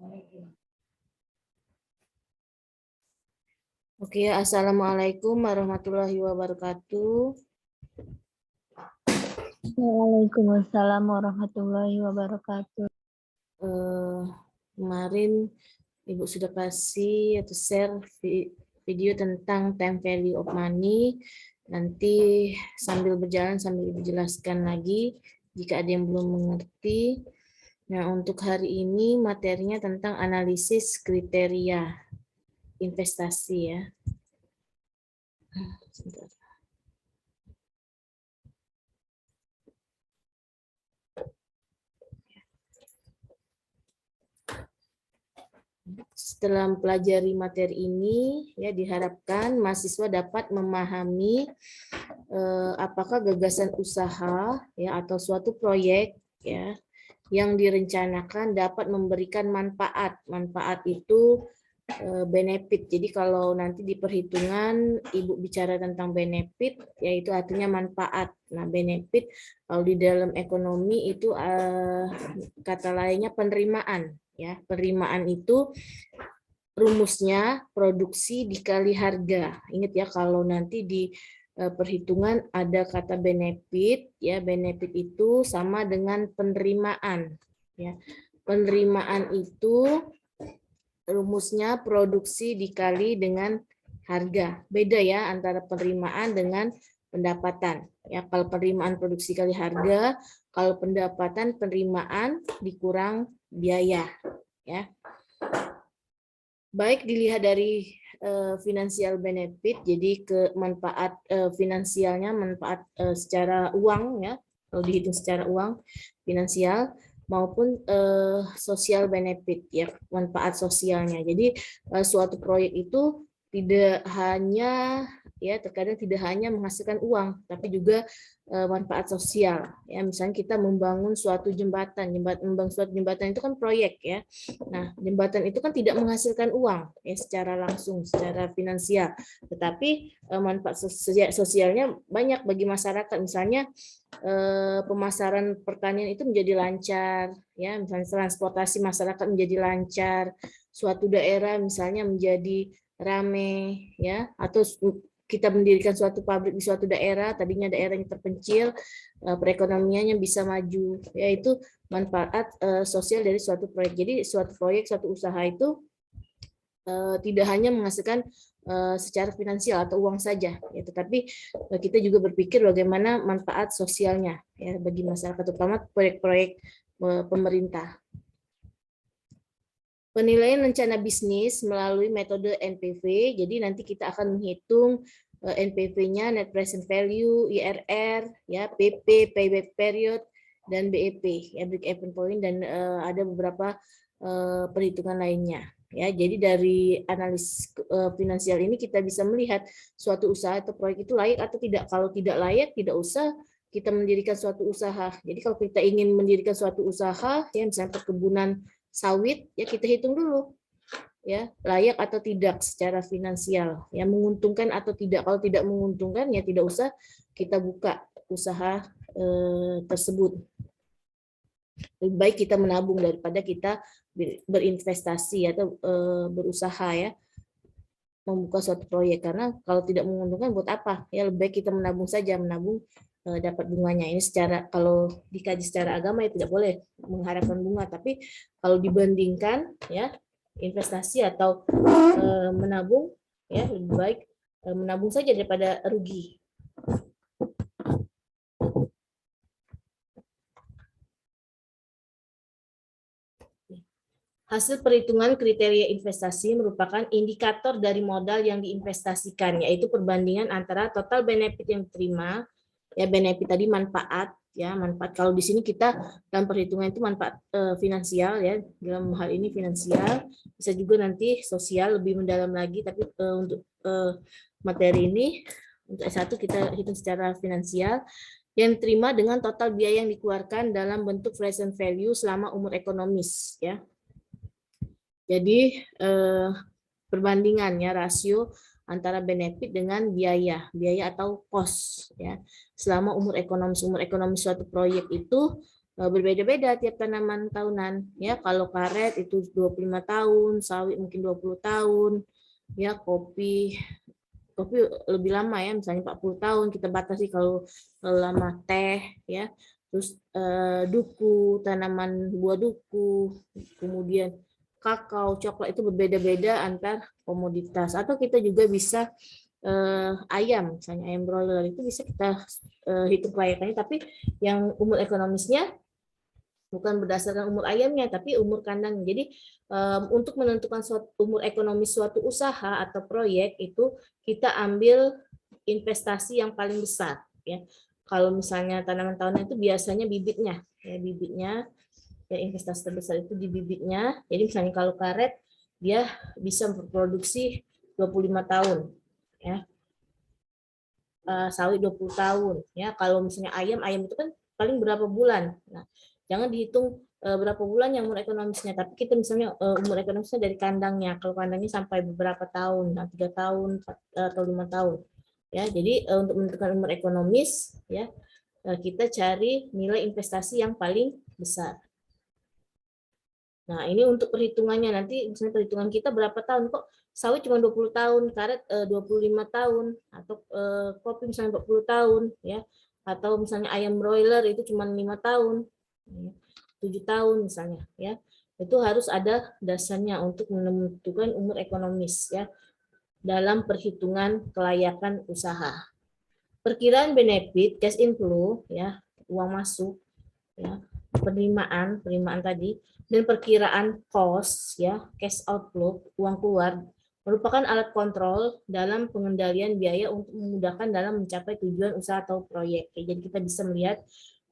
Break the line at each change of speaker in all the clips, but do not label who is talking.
Oke, assalamualaikum warahmatullahi wabarakatuh.
Waalaikumsalam warahmatullahi wabarakatuh.
Kemarin Ibu sudah kasih atau share video tentang time value of money. Nanti sambil berjalan sambil Ibu jelaskan lagi jika ada yang belum mengerti. Nah, untuk hari ini materinya tentang analisis kriteria investasi ya. Sebentar. Setelah mempelajari materi ini, ya diharapkan mahasiswa dapat memahami apakah gagasan usaha ya atau suatu proyek ya yang direncanakan dapat memberikan manfaat. Manfaat itu benefit. Jadi kalau nanti di perhitungan Ibu bicara tentang benefit, yaitu artinya manfaat. Nah, benefit kalau di dalam ekonomi itu kata lainnya penerimaan. Ya, penerimaan itu rumusnya produksi dikali harga. Ingat ya, kalau nanti di perhitungan ada kata benefit, ya benefit itu sama dengan penerimaan. Ya, penerimaan itu rumusnya produksi dikali dengan harga. Beda ya antara penerimaan dengan pendapatan. Ya, kalau penerimaan produksi kali harga, kalau pendapatan penerimaan dikurang biaya. Ya. Baik dilihat dari financial benefit, jadi ke manfaat finansialnya, manfaat secara uang ya, kalau dihitung secara uang finansial, maupun social benefit ya, manfaat sosialnya. Jadi suatu proyek itu tidak hanya ya terkadang tidak hanya menghasilkan uang, tapi juga manfaat sosial. Ya, misalnya kita membangun suatu jembatan, membangun suatu jembatan itu kan proyek ya. Nah, jembatan itu kan tidak menghasilkan uang ya secara langsung, secara finansial, tetapi manfaat sosialnya banyak bagi masyarakat. Misalnya pemasaran pertanian itu menjadi lancar, ya, misalnya transportasi masyarakat menjadi lancar, suatu daerah misalnya menjadi ramai, ya, atau kita mendirikan suatu pabrik di suatu daerah, tadinya daerahnya terpencil, perekonomiannya bisa maju, yaitu manfaat sosial dari suatu proyek. Jadi suatu proyek, suatu usaha itu tidak hanya menghasilkan secara finansial atau uang saja, ya, tetapi kita juga berpikir bagaimana manfaat sosialnya ya bagi masyarakat, terutama proyek-proyek pemerintah. Penilaian rencana bisnis melalui metode NPV, jadi nanti kita akan menghitung NPV-nya, net present value, IRR, ya, PP, payback period, dan BEP, ya, break even point, dan ada beberapa perhitungan lainnya. Ya, jadi dari analis finansial ini kita bisa melihat suatu usaha atau proyek itu layak atau tidak. Kalau tidak layak, tidak usah kita mendirikan suatu usaha. Jadi kalau kita ingin mendirikan suatu usaha, ya misalnya perkebunan sawit, ya kita hitung dulu ya layak atau tidak secara finansial, ya menguntungkan atau tidak. Kalau tidak menguntungkan ya tidak usah kita buka usaha tersebut. Lebih baik kita menabung daripada kita berinvestasi atau berusaha ya membuka suatu proyek, karena kalau tidak menguntungkan buat apa ya, lebih baik kita menabung saja, menabung dapat bunganya. Ini secara kalau dikaji secara agama ya tidak boleh mengharapkan bunga, tapi kalau dibandingkan ya investasi atau menabung ya lebih baik menabung saja daripada rugi. Hasil perhitungan kriteria investasi merupakan indikator dari modal yang diinvestasikan, yaitu perbandingan antara total benefit yang diterima, ya benefit tadi manfaat, ya manfaat. Kalau di sini kita dalam perhitungan itu manfaat finansial ya, dalam hal ini finansial, bisa juga nanti sosial lebih mendalam lagi, tapi untuk materi ini untuk S1 kita hitung secara finansial yang diterima dengan total biaya yang dikeluarkan dalam bentuk present value selama umur ekonomis ya. Jadi perbandingannya rasio antara benefit dengan biaya atau cost ya selama umur ekonomis suatu proyek itu berbeda-beda tiap tanaman tahunan ya. Kalau karet itu 25 tahun, sawit mungkin 20 tahun, ya kopi lebih lama ya, misalnya 40 tahun kita batasi kalau lama teh ya. Terus duku, tanaman buah duku, kemudian kakao, coklat itu berbeda-beda antar komoditas. Atau kita juga bisa ayam, misalnya ayam broiler itu bisa kita hitung kelayakannya, tapi yang umur ekonomisnya bukan berdasarkan umur ayamnya, tapi umur kandangnya. Jadi untuk menentukan umur ekonomis suatu usaha atau proyek itu kita ambil investasi yang paling besar. Ya, kalau misalnya tanaman tahunan itu biasanya bibitnya, ya investasi terbesar itu di bibitnya. Jadi misalnya kalau karet dia bisa memproduksi 25 tahun, ya. Sawit 20 tahun, ya. Kalau misalnya ayam itu kan paling berapa bulan. Nah, jangan dihitung berapa bulan yang umur ekonomisnya, tapi kita misalnya umur ekonomisnya dari kandangnya. Kalau kandangnya sampai beberapa tahun, 3 tahun atau 5 tahun. Ya, jadi untuk menentukan umur ekonomis, ya kita cari nilai investasi yang paling besar. Nah, ini untuk perhitungannya nanti, misalnya perhitungan kita berapa tahun kok sawit cuma 20 tahun, karet 25 tahun, atau kopi misalnya 40 tahun, ya. Atau misalnya ayam broiler itu cuma 5 tahun, 7 tahun misalnya, ya. Itu harus ada dasarnya untuk menentukan umur ekonomis, ya, dalam perhitungan kelayakan usaha. Perkiraan benefit, cash inflow, ya, uang masuk, ya, penerimaan tadi, dan perkiraan cost, ya, cash outflow, uang keluar, merupakan alat kontrol dalam pengendalian biaya untuk memudahkan dalam mencapai tujuan usaha atau proyek. Jadi kita bisa melihat,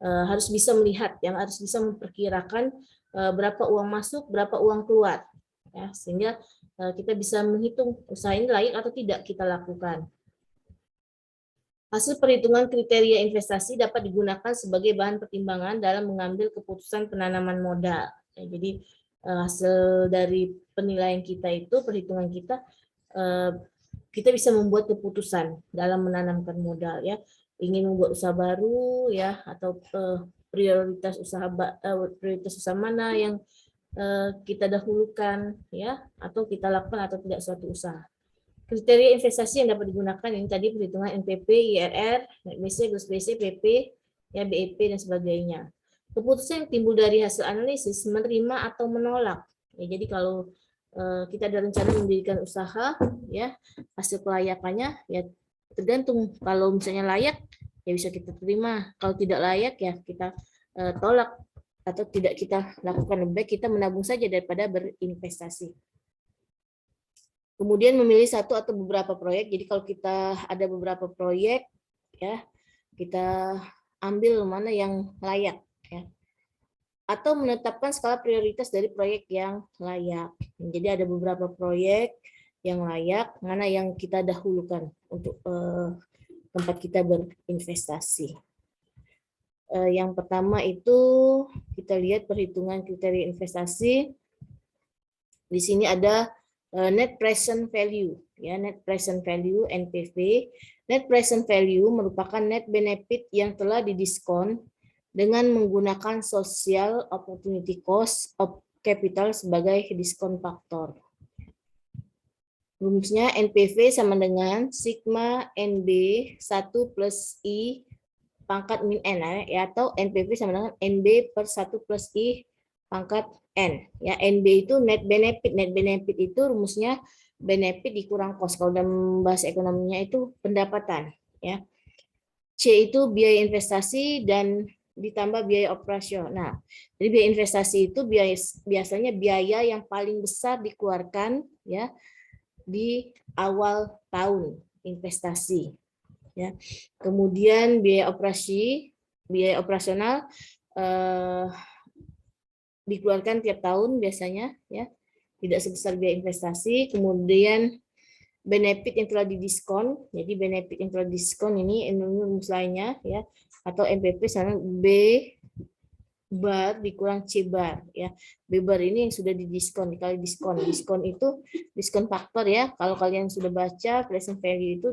harus bisa melihat, yang harus bisa memperkirakan berapa uang masuk, berapa uang keluar, ya, sehingga kita bisa menghitung usaha ini layak atau tidak kita lakukan. Hasil perhitungan kriteria investasi dapat digunakan sebagai bahan pertimbangan dalam mengambil keputusan penanaman modal. Ya, jadi hasil dari penilaian kita itu, perhitungan kita, kita bisa membuat keputusan dalam menanamkan modal, ya. Ingin membuat usaha baru, ya, atau prioritas usaha mana yang kita dahulukan, ya, atau kita lakukan atau tidak suatu usaha. Kriteria investasi yang dapat digunakan ini tadi perhitungan NPP, IRR, BC, Gus BC, PP, ya, BEP dan sebagainya. Keputusan yang timbul dari hasil analisis menerima atau menolak. Ya, jadi kalau kita ada rencana mendirikan usaha, ya, hasil kelayakannya ya tergantung. Kalau misalnya layak, ya bisa kita terima. Kalau tidak layak, ya kita tolak atau tidak kita lakukan. Lebih baik kita menabung saja daripada berinvestasi. Kemudian memilih satu atau beberapa proyek. Jadi kalau kita ada beberapa proyek, ya kita ambil mana yang layak, ya. Atau menetapkan skala prioritas dari proyek yang layak. Jadi ada beberapa proyek yang layak, mana yang kita dahulukan untuk tempat kita berinvestasi. Yang pertama itu kita lihat perhitungan kriteria investasi. Di sini ada net present value, ya, net present value NPV. Net present value merupakan net benefit yang telah didiskon dengan menggunakan social opportunity cost of capital sebagai diskon faktor. Rumusnya NPV sama dengan sigma NB 1 plus I pangkat min N, ya, atau NPV sama dengan NB per 1 plus I pangkat N. Ya, NB itu net benefit. Net benefit itu rumusnya benefit dikurang cost. Kalau dalam bahasa ekonominya itu pendapatan. Ya. C itu biaya investasi dan ditambah biaya operasional. Nah, jadi biaya investasi itu biasanya biaya yang paling besar dikeluarkan, ya, di awal tahun investasi. Ya. Kemudian biaya operasional dikeluarkan tiap tahun biasanya, ya, tidak sebesar biaya investasi. Kemudian benefit yang telah didiskon, jadi benefit yang telah didiskon ini rumus lainnya, ya, atau MPP sama B bar dikurang C bar, ya. B bar ini yang sudah didiskon dikali diskon. Diskon itu diskon faktor, ya. Kalau kalian sudah baca present value itu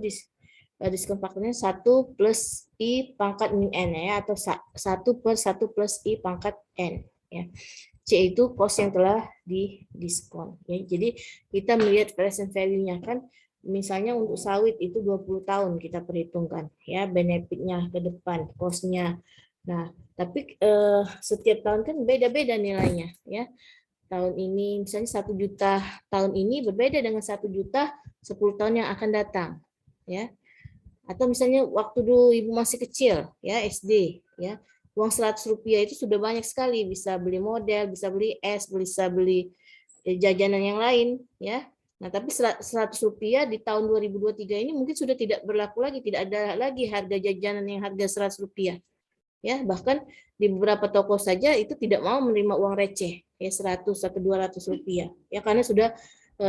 diskon faktornya 1 plus I pangkat min N ya, atau 1 per 1 plus I pangkat N ya. C itu cost yang telah didiskon ya. Jadi kita melihat present value-nya kan, misalnya untuk sawit itu 20 tahun kita perhitungkan ya, benefitnya ke depan, cost-nya. Nah, tapi setiap tahun kan beda-beda nilainya ya. Tahun ini misalnya 1 juta tahun ini berbeda dengan 1 juta 10 tahun yang akan datang ya. Atau misalnya waktu dulu ibu masih kecil ya, SD ya, uang 100 rupiah itu sudah banyak sekali, bisa beli model, bisa beli es, bisa beli jajanan yang lain ya. Nah, tapi 100 rupiah di tahun 2023 ini mungkin sudah tidak berlaku lagi, tidak ada lagi harga jajanan yang harga 100 rupiah ya. Bahkan di beberapa toko saja itu tidak mau menerima uang receh ya, 100 atau 200 rupiah ya, karena sudah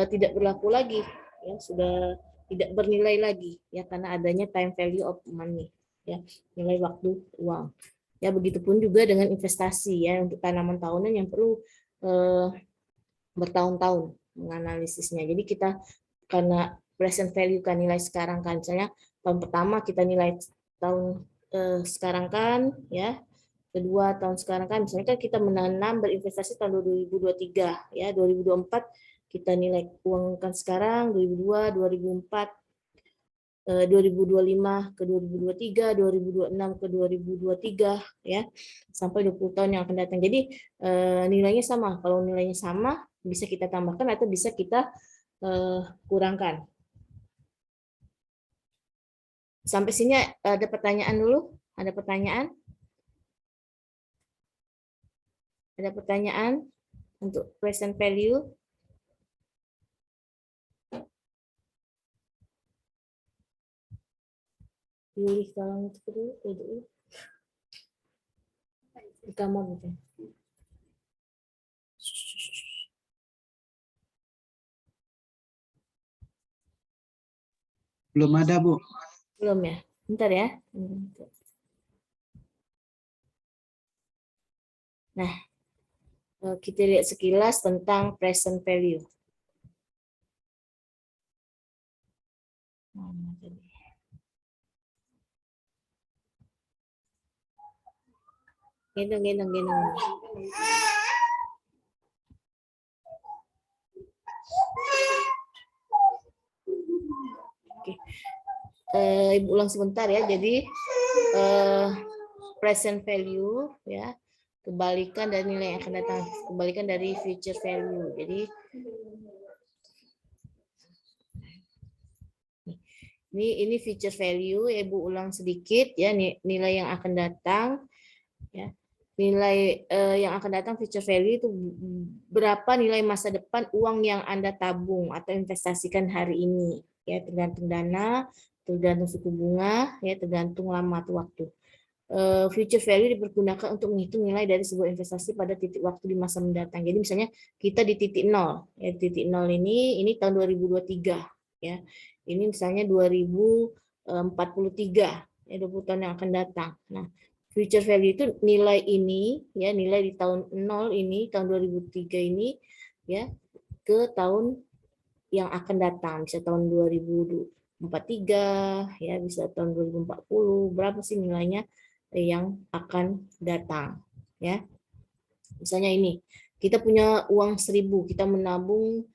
tidak berlaku lagi ya, sudah tidak bernilai lagi ya, karena adanya time value of money ya, nilai waktu uang ya. Begitupun juga dengan investasi ya, untuk tanaman tahunan yang perlu bertahun-tahun menganalisisnya. Jadi kita karena present value kan, nilai sekarang kan, misalnya tahun pertama kita nilai tahun sekarang kan ya, kedua tahun sekarang kan, misalnya kan kita menanam berinvestasi tahun 2023 ya, 2024 kita nilai uang kan sekarang, 2002, 2004, 2025 ke 2023, 2026 ke 2023 ya, sampai 20 tahun yang akan datang. Jadi nilainya sama. Kalau nilainya sama bisa kita tambahkan atau bisa kita kurangkan. Sampai sini ada pertanyaan dulu? Ada pertanyaan? Ada pertanyaan untuk present value? Pilih tolong itu dulu. Di kamar gitu.
Belum ada, Bu.
Belum ya? Bentar ya. Nah, kita lihat sekilas tentang present value. Gendong. Oke. Ibu ulang sebentar ya. Jadi present value ya, kebalikan dari nilai yang akan datang, kebalikan dari future value. Jadi ini future value ya, Ibu ulang sedikit ya, nilai yang akan datang ya. Nilai yang akan datang future value itu berapa nilai masa depan uang yang Anda tabung atau investasikan hari ini ya, tergantung dana, tergantung suku bunga ya, tergantung lama atau waktu. Future value dipergunakan untuk menghitung nilai dari sebuah investasi pada titik waktu di masa mendatang. Jadi misalnya kita di titik 0 ya, titik 0 ini tahun 2023 ya. Ini misalnya 2043 ya, 20 tahun yang akan datang. Nah, future value itu nilai ini ya, nilai di tahun 0 ini, tahun 2003 ini ya, ke tahun yang akan datang, bisa tahun 2043 ya, bisa tahun 2040, berapa sih nilainya yang akan datang ya. Misalnya ini, kita punya uang 1.000, kita menabung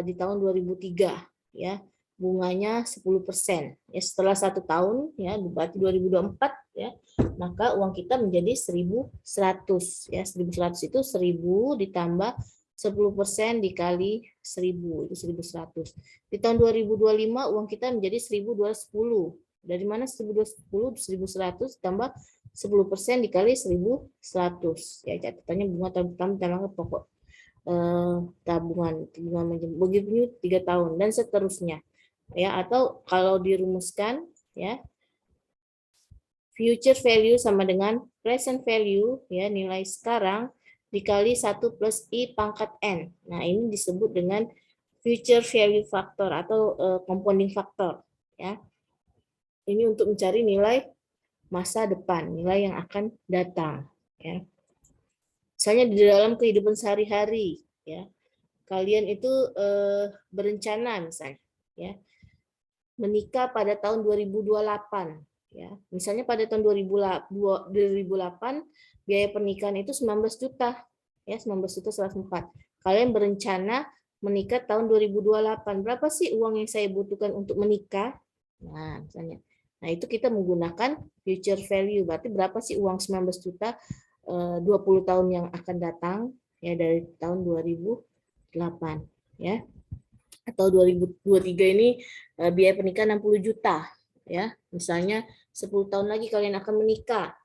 di tahun 2003 ya, bunganya 10% ya, setelah 1 tahun ya, berarti 2024 ya, maka uang kita menjadi 1.100 ya. 1.100 itu 1.000 ditambah 10% dikali 1.000 itu 1.100. Di tahun 2025 uang kita menjadi 1.210. Dari mana 1.210? 1.100 tambah 10% dikali 1.100 ya, catatannya bunga tahun pertama dalam pokok tabungan begitu 3 tahun dan seterusnya ya. Atau kalau dirumuskan ya, future value sama dengan present value ya, nilai sekarang dikali 1 plus I pangkat N. Nah, ini disebut dengan future value factor atau compounding factor ya. Ini untuk mencari nilai masa depan, nilai yang akan datang ya. Misalnya di dalam kehidupan sehari-hari ya, kalian itu berencana misalnya ya, menikah pada tahun 2028 ya. Misalnya pada tahun 2008 biaya pernikahan itu 19 juta ya, 19 juta 104. Kalian berencana menikah tahun 2028. Berapa sih uang yang saya butuhkan untuk menikah? Nah, misalnya. Nah, itu kita menggunakan future value. Berarti berapa sih uang 19 juta 20 tahun yang akan datang ya dari tahun 2008 ya. Atau 2023 ini biaya pernikahan 60 juta ya. Misalnya 10 tahun lagi kalian akan menikah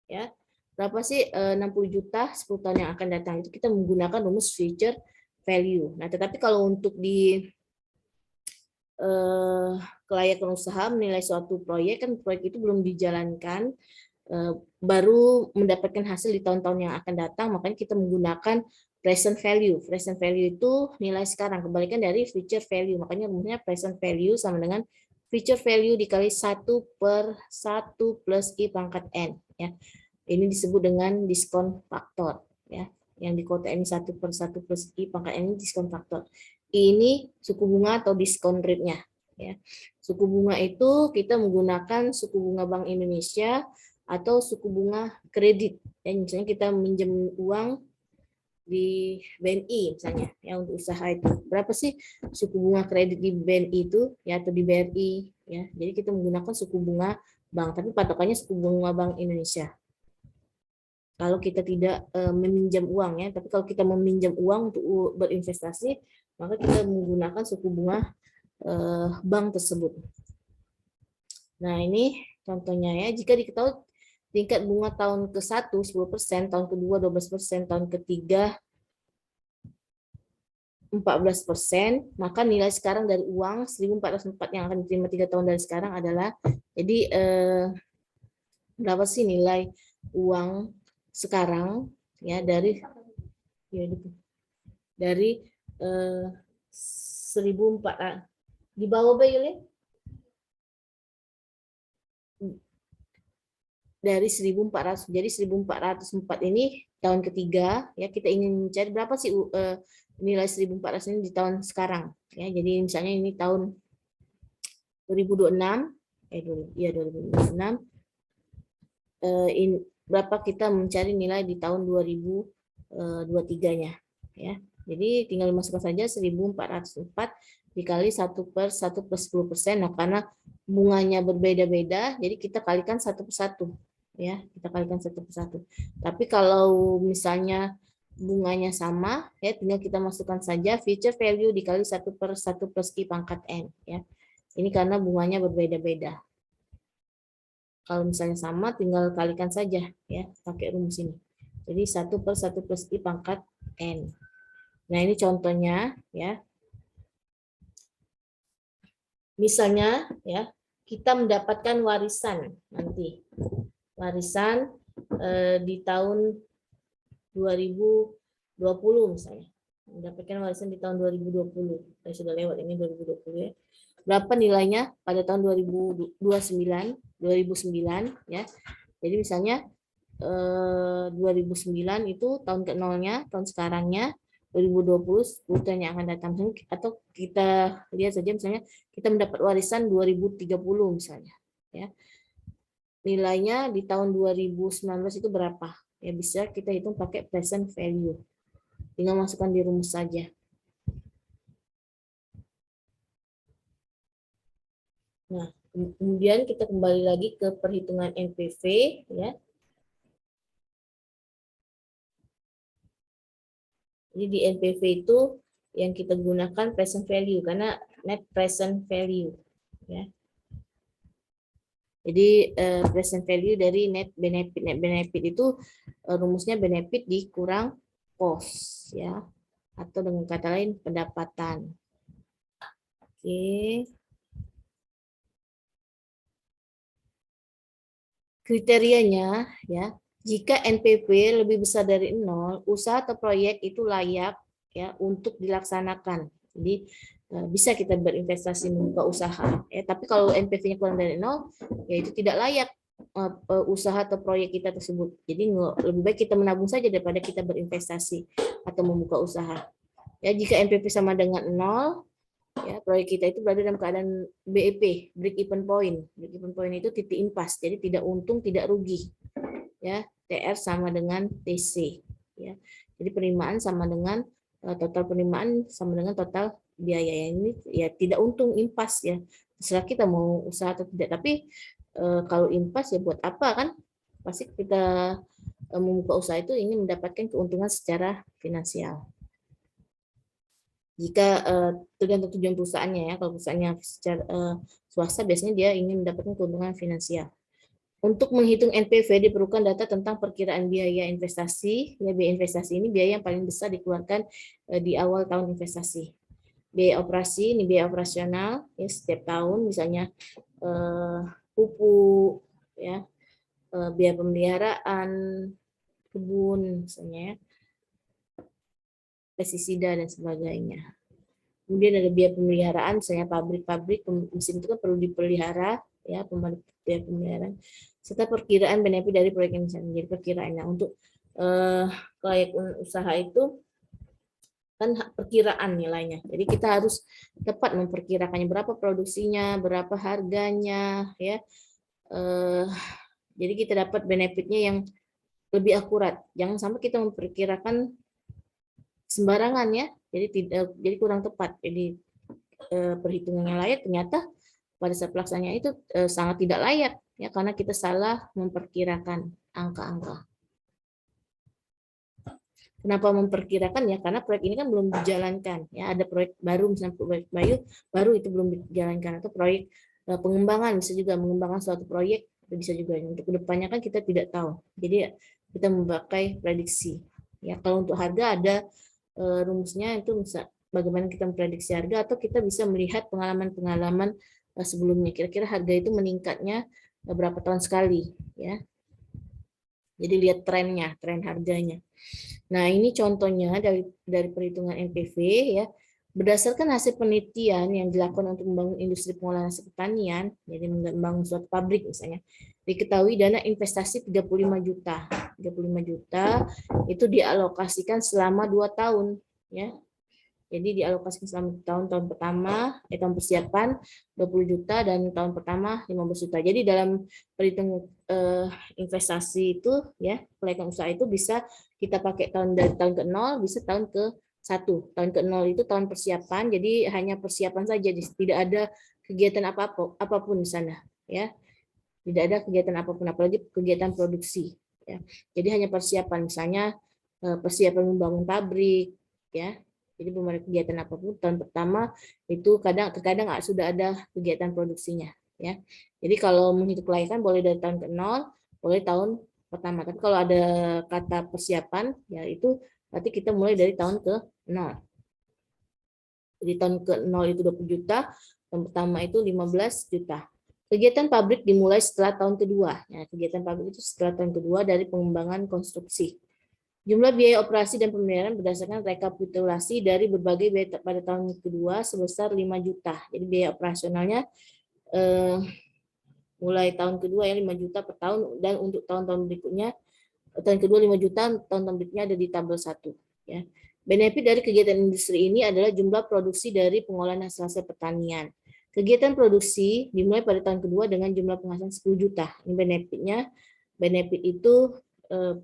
ya. Berapa sih 60 juta 10 tahun yang akan datang? Itu kita menggunakan rumus future value. Nah, tetapi kalau untuk di kelayakan usaha menilai suatu proyek, kan proyek itu belum dijalankan, baru mendapatkan hasil di tahun-tahun yang akan datang, makanya kita menggunakan present value. Present value itu nilai sekarang, kebalikan dari future value. Makanya rumusnya present value sama dengan future value dikali 1/1 plus I pangkat N. Ya. Ini disebut dengan diskon faktor. Ya. Yang di kota ini 1/1 plus I pangkat N ini diskon faktor. Ini suku bunga atau diskon rate-nya. Ya. Suku bunga itu kita menggunakan suku bunga Bank Indonesia atau suku bunga kredit. Ya, misalnya kita minjem uang di BNI misalnya ya untuk usaha itu. Berapa sih suku bunga kredit di BNI itu ya atau di BRI ya. Jadi kita menggunakan suku bunga bank, tapi patokannya suku bunga Bank Indonesia. Kalau kita tidak meminjam uang ya, tapi kalau kita meminjam uang untuk berinvestasi, maka kita menggunakan suku bunga bank tersebut. Nah, ini contohnya ya, jika diketahui tingkat bunga tahun ke-1 10%, tahun kedua 12%, tahun ketiga 14%, maka nilai sekarang dari uang 1.404 yang akan diterima 3 tahun dari sekarang adalah, jadi berapa sih nilai uang sekarang ya dari ya, dari 1.400 di bawah Bayule dari 1.400. Jadi 1.404 ini tahun ketiga ya, kita ingin mencari berapa sih nilai 1.400 ini di tahun sekarang ya. Jadi misalnya ini tahun 2026 2026 berapa kita mencari nilai di tahun 2023-nya ya. Jadi tinggal masukkan saja 1.404 dikali 1/1 plus 10%. Nah, karena bunganya berbeda-beda, jadi kita kalikan 1/1 ya, kita kalikan 1/1. Tapi kalau misalnya bunganya sama ya, tinggal kita masukkan saja future value dikali 1/1 plus I pangkat N ya. Ini karena bunganya berbeda-beda. Kalau misalnya sama, tinggal kalikan saja ya, pakai rumus ini. Jadi 1/1 plus I pangkat N. Nah, ini contohnya ya. Misalnya ya, kita mendapatkan warisan nanti. Warisan di tahun 2020 misalnya. Mendapatkan warisan di tahun 2020. Sudah lewat ini 2020 ya. Berapa nilainya pada tahun 2009 ya. Jadi misalnya 2009 itu tahun ke-0-nya, tahun sekarangnya, 2020 10 tahun yang akan datang. Atau kita lihat saja misalnya kita mendapat warisan 2030 misalnya ya. Nilainya di tahun 2019 itu berapa? Ya bisa kita hitung pakai present value. Tinggal masukkan di rumus saja. Nah, kemudian kita kembali lagi ke perhitungan NPV ya. Jadi di NPV itu yang kita gunakan present value karena net present value ya. Jadi present value dari net benefit. Net benefit itu rumusnya benefit dikurang cost ya, atau dengan kata lain pendapatan. Oke. Kriterianya ya, jika NPV lebih besar dari 0, usaha atau proyek itu layak ya untuk dilaksanakan. Jadi bisa kita berinvestasi membuka usaha ya, tapi kalau NPV-nya kurang dari 0 ya itu tidak layak usaha atau proyek kita tersebut. Jadi lebih baik kita menabung saja daripada kita berinvestasi atau membuka usaha. Ya, jika NPV sama dengan 0 Ya, proyek kita itu berada dalam keadaan BEP, break even point. Break even point itu titik impas, jadi tidak untung, tidak rugi. Ya, TR sama dengan TC. Ya, jadi penerimaan sama dengan total penerimaan sama dengan total biaya. Ini ya tidak untung, impas ya. Terserah kita mau usaha atau tidak. Tapi kalau impas ya buat apa kan? Pasti kita membuka usaha itu ingin mendapatkan keuntungan secara finansial. Jika tergantung tujuan perusahaannya ya, kalau perusahaannya secara swasta biasanya dia ingin mendapatkan keuntungan finansial. Untuk menghitung NPV diperlukan data tentang perkiraan biaya investasi. Ya, biaya investasi ini biaya yang paling besar dikeluarkan di awal tahun investasi. Biaya operasi ini biaya operasional ya setiap tahun, misalnya pupuk ya, biaya pemeliharaan kebun misalnya, pestisida dan sebagainya. Kemudian ada biaya pemeliharaan, misalnya pabrik-pabrik, mesin itu kan perlu dipelihara, ya, biaya pemeliharaan, serta perkiraan benefit dari proyek yang menjadi perkiraannya. Untuk kelayakan usaha itu kan perkiraan nilainya. Jadi kita harus tepat memperkirakannya, berapa produksinya, berapa harganya, ya. Jadi kita dapat benefitnya yang lebih akurat. Jangan sampai kita memperkirakan sembarangan ya. Jadi kurang tepat. Jadi perhitungan yang layak ternyata pada saat pelaksanaannya itu sangat tidak layak ya, karena kita salah memperkirakan angka-angka. Kenapa memperkirakan ya? Karena proyek ini kan belum dijalankan ya. Ada proyek baru, misalnya proyek baru itu belum dijalankan, atau proyek pengembangan, bisa juga mengembangkan suatu proyek, bisa juga. Untuk kedepannya kan kita tidak tahu. Jadi kita memakai prediksi. Ya, kalau untuk harga ada rumusnya, itu bisa bagaimana kita memprediksi harga, atau kita bisa melihat pengalaman-pengalaman sebelumnya. Kira-kira harga itu meningkatnya berapa tahun sekali ya. Jadi lihat trennya, tren harganya. Nah, ini contohnya dari perhitungan NPV ya. Berdasarkan hasil penelitian yang dilakukan untuk membangun industri pengolahan hasil pertanian, jadi membangun suatu pabrik misalnya, diketahui dana investasi 35 juta. 35 juta itu dialokasikan selama 2 tahun ya. Jadi dialokasikan selama tahun pertama, tahun persiapan 20 juta, dan tahun pertama 15 juta. Jadi dalam perhitungan investasi itu ya, kelayakan usaha itu bisa kita pakai dari tahun ke 0, bisa tahun ke 1. Tahun ke 0 itu tahun persiapan, jadi hanya persiapan saja, tidak ada kegiatan apapun di sana ya. Tidak ada kegiatan apapun, apalagi kegiatan produksi ya. Jadi hanya persiapan, misalnya persiapan membangun pabrik ya. Jadi belum ada kegiatan apapun. Tahun pertama itu kadang sudah ada kegiatan produksinya ya. Jadi kalau menghitung kelayakan boleh dari tahun ke 0, boleh tahun pertama. Tapi kalau ada kata persiapan ya, itu berarti kita mulai dari tahun ke 0. Jadi tahun ke 0 itu 20 juta, tahun pertama itu 15 juta. Kegiatan pabrik dimulai setelah tahun kedua. Ya, kegiatan pabrik itu setelah tahun kedua dari pengembangan konstruksi. Jumlah biaya operasi dan pemeliharaan berdasarkan rekapitulasi dari berbagai biaya pada tahun kedua sebesar 5 juta. Jadi biaya operasionalnya mulai tahun kedua ya 5 juta per tahun, dan untuk tahun-tahun berikutnya, tahun kedua 5 juta, tahun-tahun berikutnya ada di tabel 1 ya. Benefit dari kegiatan industri ini adalah jumlah produksi dari pengolahan hasil pertanian. Kegiatan produksi dimulai pada tahun kedua dengan jumlah penghasilan 10 juta. Ini benefitnya. Benefit itu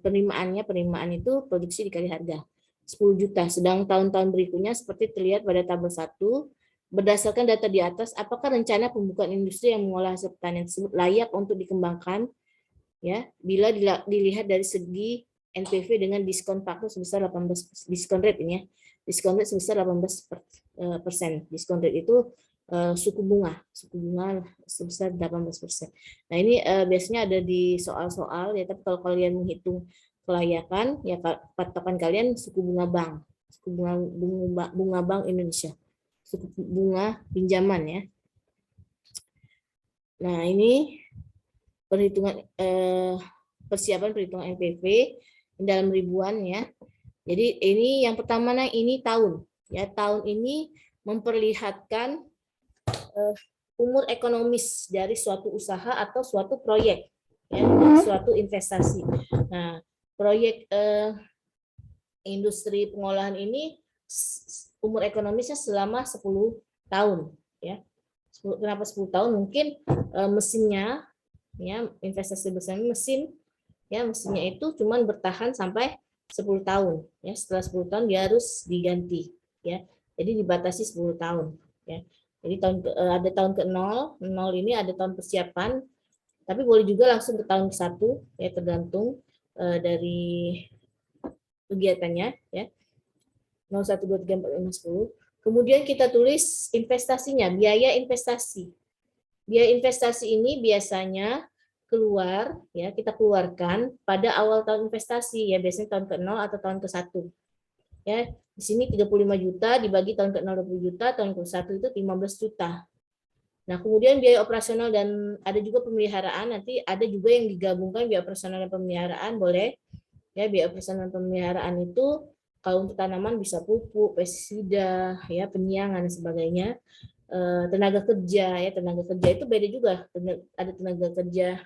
penerimaan itu produksi dikali harga 10 juta. Sedang tahun-tahun berikutnya seperti terlihat pada tabel 1, berdasarkan data di atas, apakah rencana pembukaan industri yang mengolah hasil pertanian tersebut layak untuk dikembangkan ya, bila dilihat dari segi NPV dengan diskon faktor sebesar 18%, diskon rate ini ya. Diskon rate sebesar 18%. Diskon rate itu suku bunga sebesar 18%. Nah, ini biasanya ada di soal-soal ya, tapi kalau kalian menghitung kelayakan ya, patokan kalian suku bunga bank, suku bunga Bank Indonesia, suku bunga pinjaman ya. Nah, ini perhitungan persiapan perhitungan NPV dalam ribuan ya. Jadi ini yang pertama, ini tahun ya. Tahun ini memperlihatkan umur ekonomis dari suatu usaha atau suatu proyek ya, suatu investasi. Nah, proyek industri pengolahan ini umur ekonomisnya selama 10 tahun, ya. Kenapa 10 tahun? Mungkin mesinnya, ya, investasi besarnya mesin, ya, mesinnya itu cuman bertahan sampai 10 tahun, ya. Setelah 10 tahun dia harus diganti, ya. Jadi dibatasi 10 tahun, ya. Jadi ada tahun ke 0, 0 ini ada tahun persiapan, tapi boleh juga langsung ke tahun ke 1, ya, tergantung dari kegiatannya, ya. 0, 1, 2, 3, 4, 5, 10. Kemudian kita tulis investasinya, biaya investasi. Biaya investasi ini biasanya keluar, ya, kita keluarkan pada awal tahun investasi, ya, biasanya tahun ke-0 atau tahun ke-1. Ya, di sini 35 juta dibagi tahun ke-0 20 juta, tahun ke-1 itu 15 juta. Nah, kemudian biaya operasional dan ada juga pemeliharaan, nanti ada juga yang digabungkan biaya operasional dan pemeliharaan, boleh. Ya, biaya operasional dan pemeliharaan itu kalau untuk tanaman bisa pupuk, pestisida, ya, penyiangan dan sebagainya. Tenaga kerja, ya, tenaga kerja itu beda juga. Ada tenaga kerja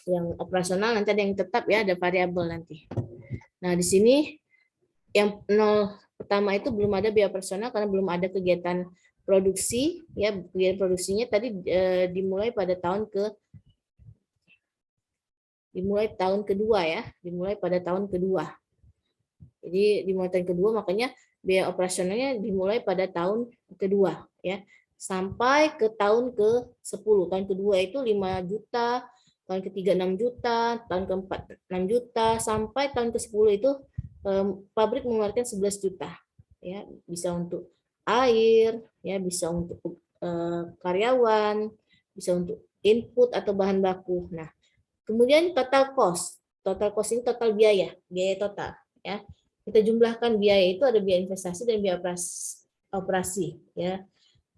yang operasional, nanti ada yang tetap, ya, ada variabel nanti. Nah, di sini yang 0 pertama itu belum ada biaya operasional karena belum ada kegiatan produksi, ya, kegiatan produksinya tadi dimulai tahun kedua, ya, dimulai pada tahun kedua. Jadi dimulai tahun kedua, makanya biaya operasionalnya dimulai pada tahun kedua, ya, sampai ke tahun ke-10. Tahun kedua itu 5 juta, tahun ketiga 6 juta, tahun keempat 6 juta, sampai tahun ke-10 itu pabrik mengeluarkan 11 juta, ya, bisa untuk air, ya, bisa untuk karyawan, bisa untuk input atau bahan baku. Nah, kemudian total cost. Total cost ini total biaya total, ya. Kita jumlahkan biaya itu ada biaya investasi dan biaya operasi, ya.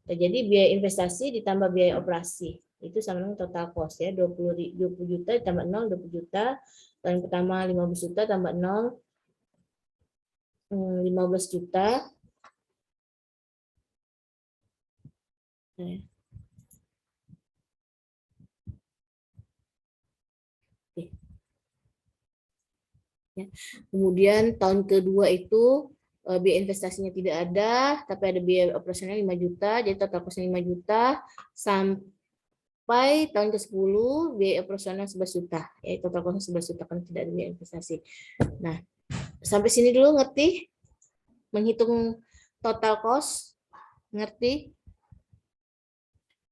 Jadi biaya investasi ditambah biaya operasi itu sama dengan total cost, ya. 20 juta ditambah 0 20 juta. Tahun pertama 15 juta tambah 0 15 juta. Ya. Kemudian tahun kedua itu biaya investasinya tidak ada, tapi ada biaya operasional 5 juta, jadi total costnya 5 juta, sampai tahun ke-10 biaya operasional 11 juta, ya, total costnya 11 juta kan tidak ada biaya investasi. Nah, sampai sini dulu ngerti? Menghitung total cost, ngerti?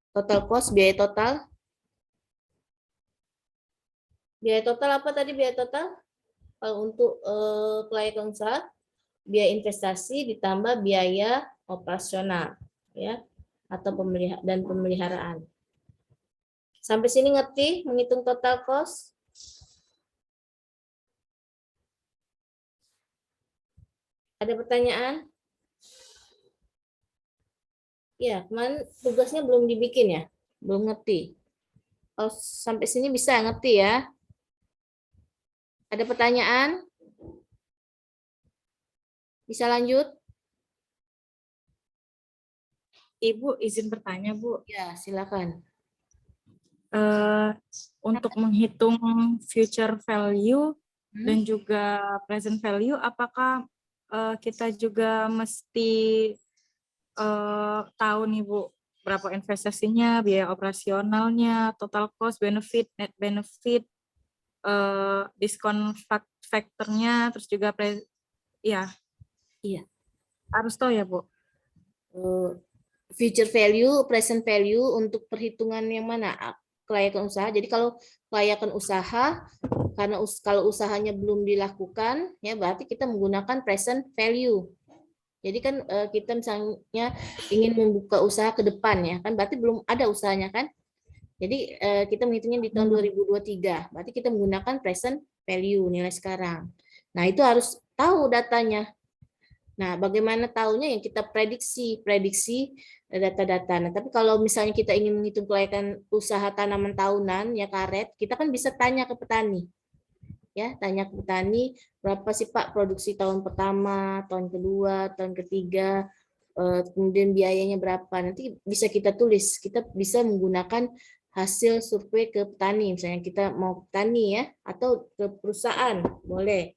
Total cost, biaya total. Biaya total apa tadi biaya total? Kalau untuk kelayakan usaha, biaya investasi ditambah biaya operasional, ya, atau pemeliharaan. Sampai sini ngerti menghitung total cost? Ada pertanyaan? Ya, kemarin tugasnya belum dibikin, ya, belum ngerti. Kalau sampai sini bisa ngerti, ya. Ada pertanyaan? Bisa lanjut?
Ibu izin bertanya, Bu.
Ya, silakan.
Untuk menghitung future value dan juga present value, apakah kita juga mesti tahu nih, Bu, berapa investasinya, biaya operasionalnya, total cost, benefit, net benefit, diskon faktornya, terus juga ya.
Iya.
Harus tahu ya, Bu.
Future value, present value untuk perhitungan yang mana? Kelayakan usaha. Jadi kalau kelayakan usaha, karena kalau usahanya belum dilakukan, ya, berarti kita menggunakan present value. Jadi kan kita misalnya ingin membuka usaha ke depan, ya, kan berarti belum ada usahanya, kan? Jadi kita menghitungnya di tahun 2023, berarti kita menggunakan present value, nilai sekarang. Nah, itu harus tahu datanya. Nah, bagaimana tahunya? Yang kita prediksi data-data. Nah, tapi kalau misalnya kita ingin menghitung kelayakan usaha tanaman tahunan, ya, karet, kita kan bisa tanya ke petani. Ya, tanya ke petani, berapa sih, Pak, produksi tahun pertama, tahun kedua, tahun ketiga, kemudian biayanya berapa. Nanti bisa kita tulis, kita bisa menggunakan hasil survei ke petani, misalnya kita mau petani, ya, atau ke perusahaan, boleh,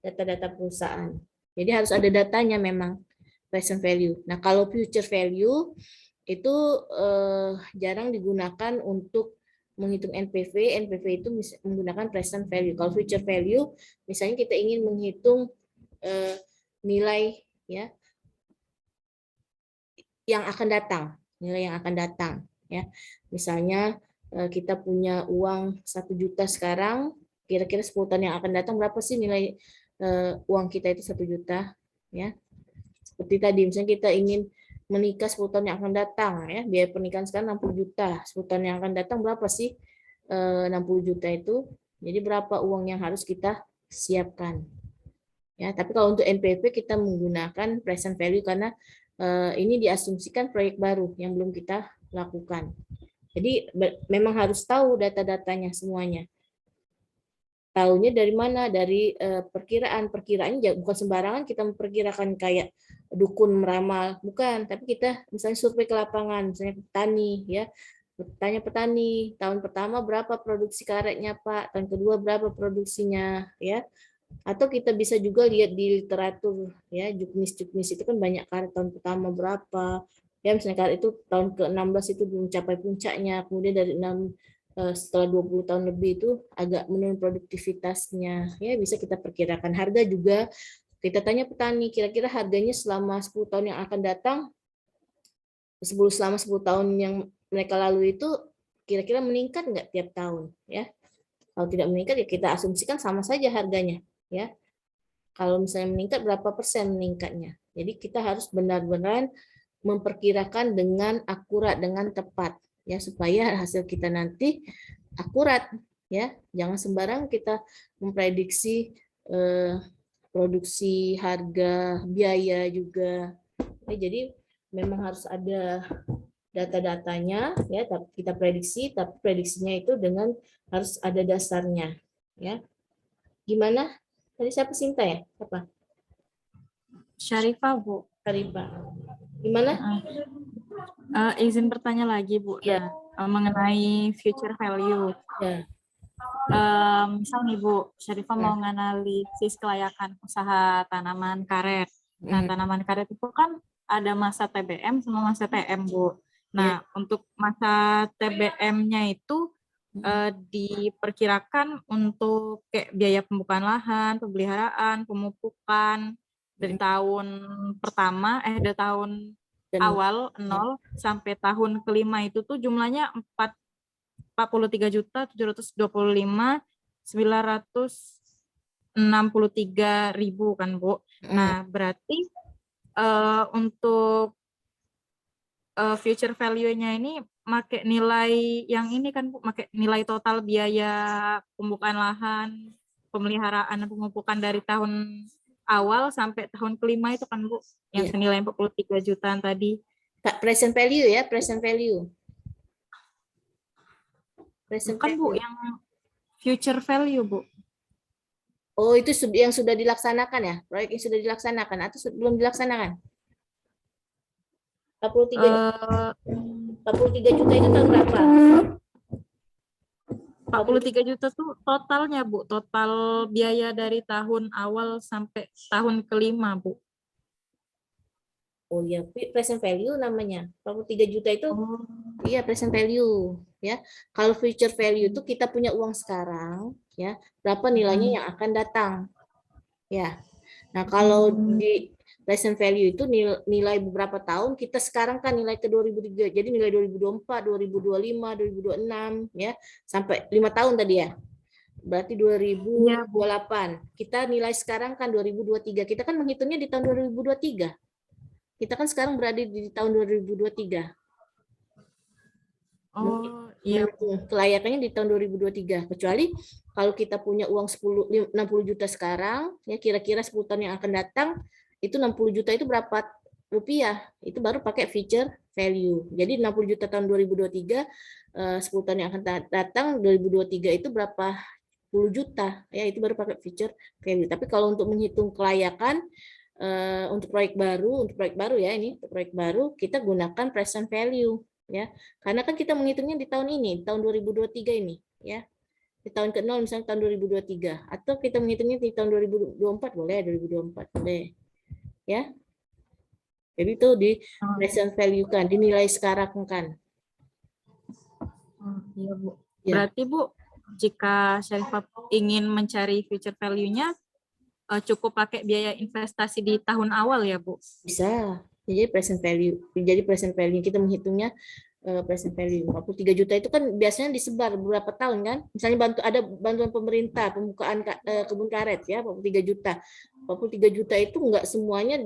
data-data perusahaan. Jadi harus ada datanya memang. present value. Nah, kalau future value itu jarang digunakan untuk menghitung NPV. NPV itu menggunakan present value. Kalau future value, misalnya kita ingin menghitung nilai ya yang akan datang, nilai yang akan datang ya. Misalnya kita punya uang 1 juta sekarang, kira-kira 10 tahun yang akan datang berapa sih nilai uang kita itu 1 juta ya. Seperti tadi misalnya kita ingin menikah 10 tahun yang akan datang ya, biaya pernikahan sekarang 60 juta, 10 tahun yang akan datang berapa sih 60 juta itu? Jadi berapa uang yang harus kita siapkan? Ya, tapi kalau untuk NPV kita menggunakan present value karena ini diasumsikan proyek baru yang belum kita lakukan. Jadi memang harus tahu data-datanya semuanya. Tahunya dari mana? Dari perkiraan. Perkiraannya bukan sembarangan kita memperkirakan kayak dukun meramal, bukan. Tapi kita misalnya survei ke lapangan, misalnya petani, ya. Tanya petani, tahun pertama berapa produksi karetnya Pak, tahun kedua berapa produksinya, ya. Atau kita bisa juga lihat di literatur, ya, juknis itu kan banyak karet tahun pertama berapa, ya misalnya karet itu tahun ke-16 itu mencapai puncaknya, kemudian dari 6 setelah 20 tahun lebih itu agak menurun produktivitasnya, ya bisa kita perkirakan. Harga juga kita tanya petani, kira-kira harganya selama 10 tahun yang akan datang, selama 10 tahun yang mereka lalui itu kira-kira meningkat nggak tiap tahun, ya. Kalau tidak meningkat ya kita asumsikan sama saja harganya, ya. Kalau misalnya meningkat berapa persen meningkatnya. Jadi kita harus benar-benar memperkirakan dengan akurat, dengan tepat, ya, supaya hasil kita nanti akurat, ya. Jangan sembarang kita memprediksi produksi, harga, biaya juga. Ya, jadi memang harus ada data-datanya, ya, kita prediksi, tapi prediksinya itu dengan harus ada dasarnya, ya. Gimana? Tadi siapa, Sinta ya? Apa?
Syarifah, Bu.
Syarifah. Gimana?
Izin bertanya lagi, Bu.
Ya.
Nah, mengenai future value.
Ya.
Misal nih, Bu, Syarifah
Ya.
mau menganalisis kelayakan usaha tanaman karet. Nah, tanaman karet itu kan ada masa TBM sama masa TM, Bu. Nah, untuk masa TBM-nya itu diperkirakan untuk kayak biaya pembukaan lahan, pemeliharaan, pemupukan dari tahun pertama dari tahun awal 0 sampai tahun kelima itu tuh jumlahnya 43.963.000 kan, Bu. Nah, berarti untuk future value-nya ini pakai nilai yang ini kan, Bu, pakai nilai total biaya pembukaan lahan, pemeliharaan dan pemupukan dari tahun awal sampai tahun kelima itu kan, Bu, yang senilai 43 jutaan tadi.
Present value ya, present value.
Bukan, Bu, yang future value, Bu.
Oh, itu yang sudah dilaksanakan ya? Proyek yang sudah dilaksanakan atau belum dilaksanakan? 43 juta itu tahun berapa?
43 juta tuh totalnya, Bu. Total biaya dari tahun awal sampai tahun kelima, Bu.
Oh iya, present value namanya. 43 juta itu iya present value, ya. Kalau future value itu kita punya uang sekarang, ya, berapa nilainya yang akan datang. Ya. Nah, kalau di present value itu nilai beberapa tahun, kita sekarang kan nilai ke 2003, jadi nilai 2024, 2025, 2026, ya, sampai 5 tahun tadi ya. Berarti 2028. Kita nilai sekarang kan 2023. Kita kan menghitungnya di tahun 2023. Kita kan sekarang berada di tahun 2023.
Oh, iya.
Kelayakannya di tahun 2023. Kecuali kalau kita punya uang 60 juta sekarang, ya kira-kira 10 tahun yang akan datang, itu 60 juta itu berapa rupiah? Itu baru pakai future value. Jadi 60 juta tahun 2023, 10 tahun yang akan datang 2023 itu berapa puluh juta, ya itu baru pakai future value. Tapi kalau untuk menghitung kelayakan untuk proyek baru ya, ini untuk proyek baru kita gunakan present value, ya, karena kan kita menghitungnya di tahun ini, tahun 2023 ini, ya, di tahun ke-0 misalnya tahun 2023, atau kita menghitungnya di tahun 2024 boleh, 2024 boleh, ya. Jadi itu di
Oh,
present value kan, dinilai sekarang kan.
iya Bu.
Ya.
Berarti Bu, jika Syarifah ingin mencari future value-nya, cukup pakai biaya investasi di tahun awal ya Bu?
Bisa. Jadi present value. Jadi present value kita menghitungnya present value 43 juta itu kan biasanya disebar beberapa tahun kan. Misalnya ada bantuan pemerintah pembukaan kebun karet ya 43 juta. 43 juta itu enggak semuanya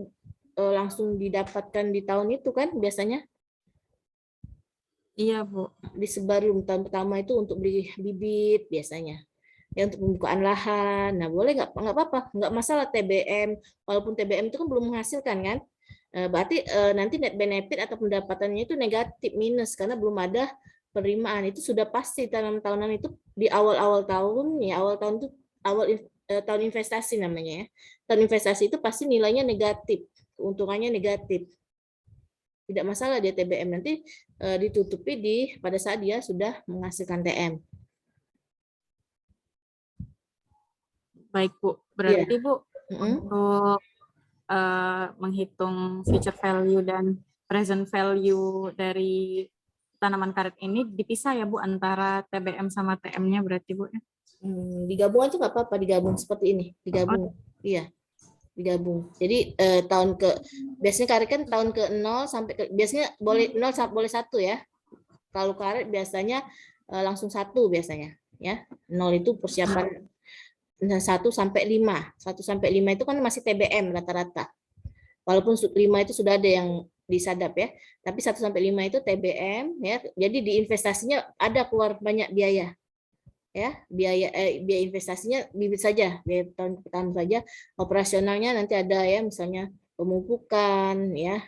langsung didapatkan di tahun itu kan biasanya.
Iya Bu.
Disebar dulu tahun pertama itu untuk beli bibit biasanya. Ya untuk pembukaan lahan. Nah, boleh nggak apa-apa, nggak masalah TBM. Walaupun TBM itu kan belum menghasilkan kan. Berarti nanti net benefit atau pendapatannya itu negatif minus karena belum ada penerimaan. Itu sudah pasti tanam tahunan itu di awal-awal tahun ya, awal tahun itu tahun investasi namanya ya. Tahun investasi itu pasti nilainya negatif, keuntungannya negatif. Tidak masalah dia TBM nanti ditutupi pada saat dia sudah menghasilkan TM.
Baik Bu.
Iya.
Berarti Bu, untuk menghitung future value dan present value dari tanaman karet ini dipisah ya Bu antara TBM sama TM-nya berarti Bu?
Digabung aja nggak apa-apa, digabung seperti ini, digabung. Iya, digabung. Jadi biasanya karet kan tahun ke 0 sampai biasanya boleh 0 sampai boleh 1 ya. Kalau karet biasanya langsung 1 biasanya ya. 0 itu persiapan 1 sampai 5. 1 sampai 5 itu kan masih TBM rata-rata. Walaupun 5 itu sudah ada yang disadap ya. Tapi 1 sampai 5 itu TBM ya. Jadi di investasinya ada keluar banyak biaya. Ya, biaya investasinya bibit saja, biaya tahun pertama saja. Operasionalnya nanti ada ya misalnya pemupukan ya,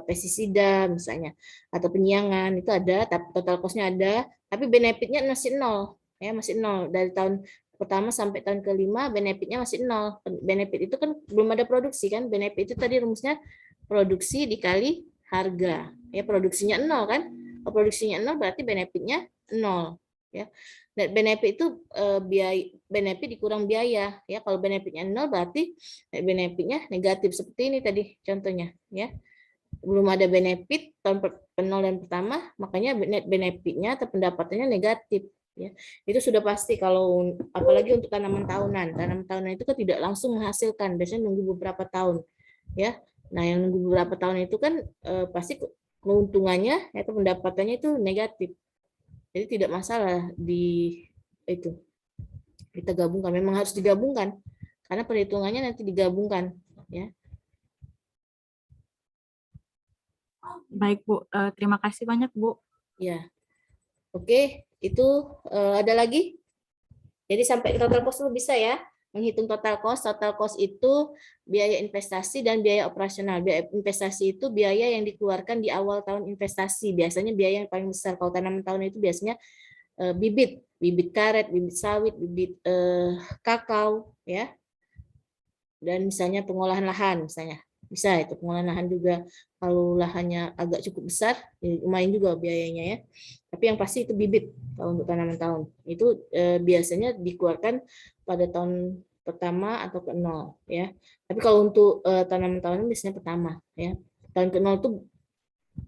pestisida misalnya atau penyiangan itu ada, tapi total cost-nya ada, tapi benefitnya masih nol ya, masih nol dari tahun pertama sampai tahun kelima benefitnya masih nol. Benefit itu kan belum ada produksi kan, benefit itu tadi rumusnya produksi dikali harga ya, produksinya nol kan, produksinya nol berarti benefitnya nol ya. Net benefit itu biaya benefit dikurang biaya ya. Kalau benefitnya nol berarti net benefitnya negatif seperti ini tadi contohnya ya. Belum ada benefit tahun nol dan pertama, makanya net benefitnya atau pendapatannya negatif ya. Itu sudah pasti kalau apalagi untuk tanaman tahunan. Tanaman tahunan itu kan tidak langsung menghasilkan, biasanya nunggu beberapa tahun ya. Nah, yang nunggu beberapa tahun itu kan pasti keuntungannya atau pendapatannya itu negatif. Jadi tidak masalah itu kita gabungkan. Memang harus digabungkan karena perhitungannya nanti digabungkan, ya.
Baik Bu, terima kasih banyak Bu.
Ya, oke. Itu ada lagi. Jadi sampai total cost itu bisa ya. Menghitung total cost. Total cost itu biaya investasi dan biaya operasional. Biaya investasi itu biaya yang dikeluarkan di awal tahun investasi. Biasanya biaya yang paling besar. Kalau tanaman tahun itu biasanya bibit karet, bibit sawit, bibit kakao, ya, dan misalnya pengolahan lahan, misalnya bisa itu pengolahan lahan juga kalau lahannya agak cukup besar, ya lumayan juga biayanya ya. Tapi yang pasti itu bibit kalau untuk tanaman tahun itu biasanya dikeluarkan pada tahun pertama atau ke nol ya. Tapi kalau untuk tanaman tahunan biasanya pertama ya. Tahun ke nol itu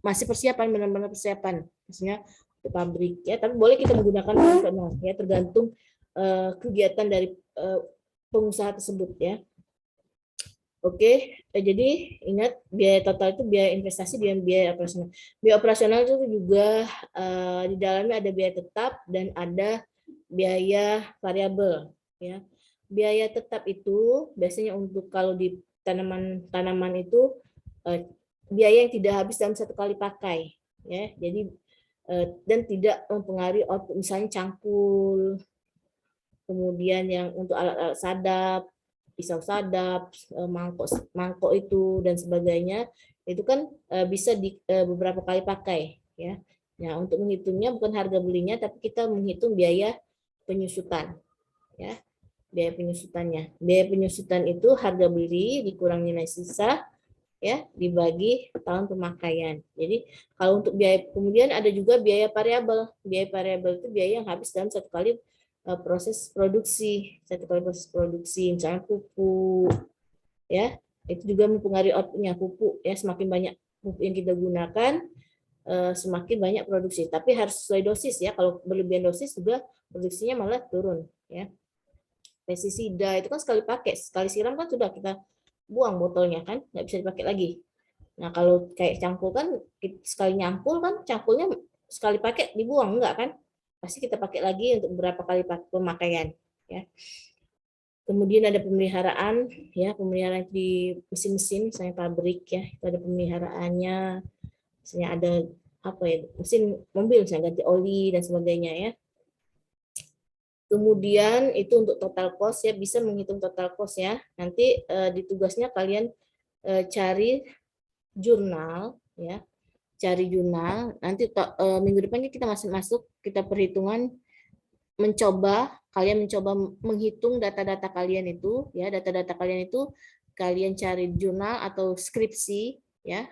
masih persiapan, benar-benar persiapan, maksudnya ke pabrik ya, tapi boleh kita menggunakan konvensional ya, tergantung kegiatan dari pengusaha tersebut ya. Oke, jadi ingat biaya total itu biaya investasi dan biaya operasional. Biaya operasional itu juga di dalamnya ada biaya tetap dan ada biaya variabel ya. Biaya tetap itu biasanya untuk kalau di tanaman itu biaya yang tidak habis dalam satu kali pakai ya. Jadi dan tidak mempengaruhi output, misalnya cangkul, kemudian yang untuk alat-alat sadap, pisau sadap, mangkok itu dan sebagainya, itu kan bisa di beberapa kali pakai ya. Nah, untuk menghitungnya bukan harga belinya, tapi kita menghitung biaya penyusutan ya. Biaya penyusutannya. Biaya penyusutan itu harga beli dikurang nilai sisa ya, dibagi tahun pemakaian. Jadi kalau untuk biaya, kemudian ada juga biaya variabel. Biaya variabel itu biaya yang habis dalam satu kali proses produksi, misalnya pupuk ya, Itu juga mempengaruhi outputnya pupuk ya, semakin banyak pupuk yang kita gunakan semakin banyak produksi. Tapi harus sesuai dosis ya. Kalau berlebihan dosis juga produksinya malah turun ya. Pestisida itu kan sekali pakai, sekali siram kan sudah kita buang botolnya kan, nggak bisa dipakai lagi. Nah kalau kayak cangkul kan sekali nyampul kan cangkulnya sekali pakai dibuang enggak kan? Pasti kita pakai lagi untuk beberapa kali pemakaian ya. Kemudian ada pemeliharaan ya, pemeliharaan di mesin-mesin misalnya pabrik ya, itu ada pemeliharaannya. Misalnya ada apa ya, mesin mobil misalnya ganti oli dan sebagainya ya. Kemudian itu untuk total cost ya, bisa menghitung total cost ya. Nanti di tugasnya kalian cari jurnal ya, cari jurnal. Nanti minggu depannya kita masuk kita perhitungan, kalian mencoba menghitung data-data kalian itu ya, data-data kalian itu kalian cari jurnal atau skripsi ya,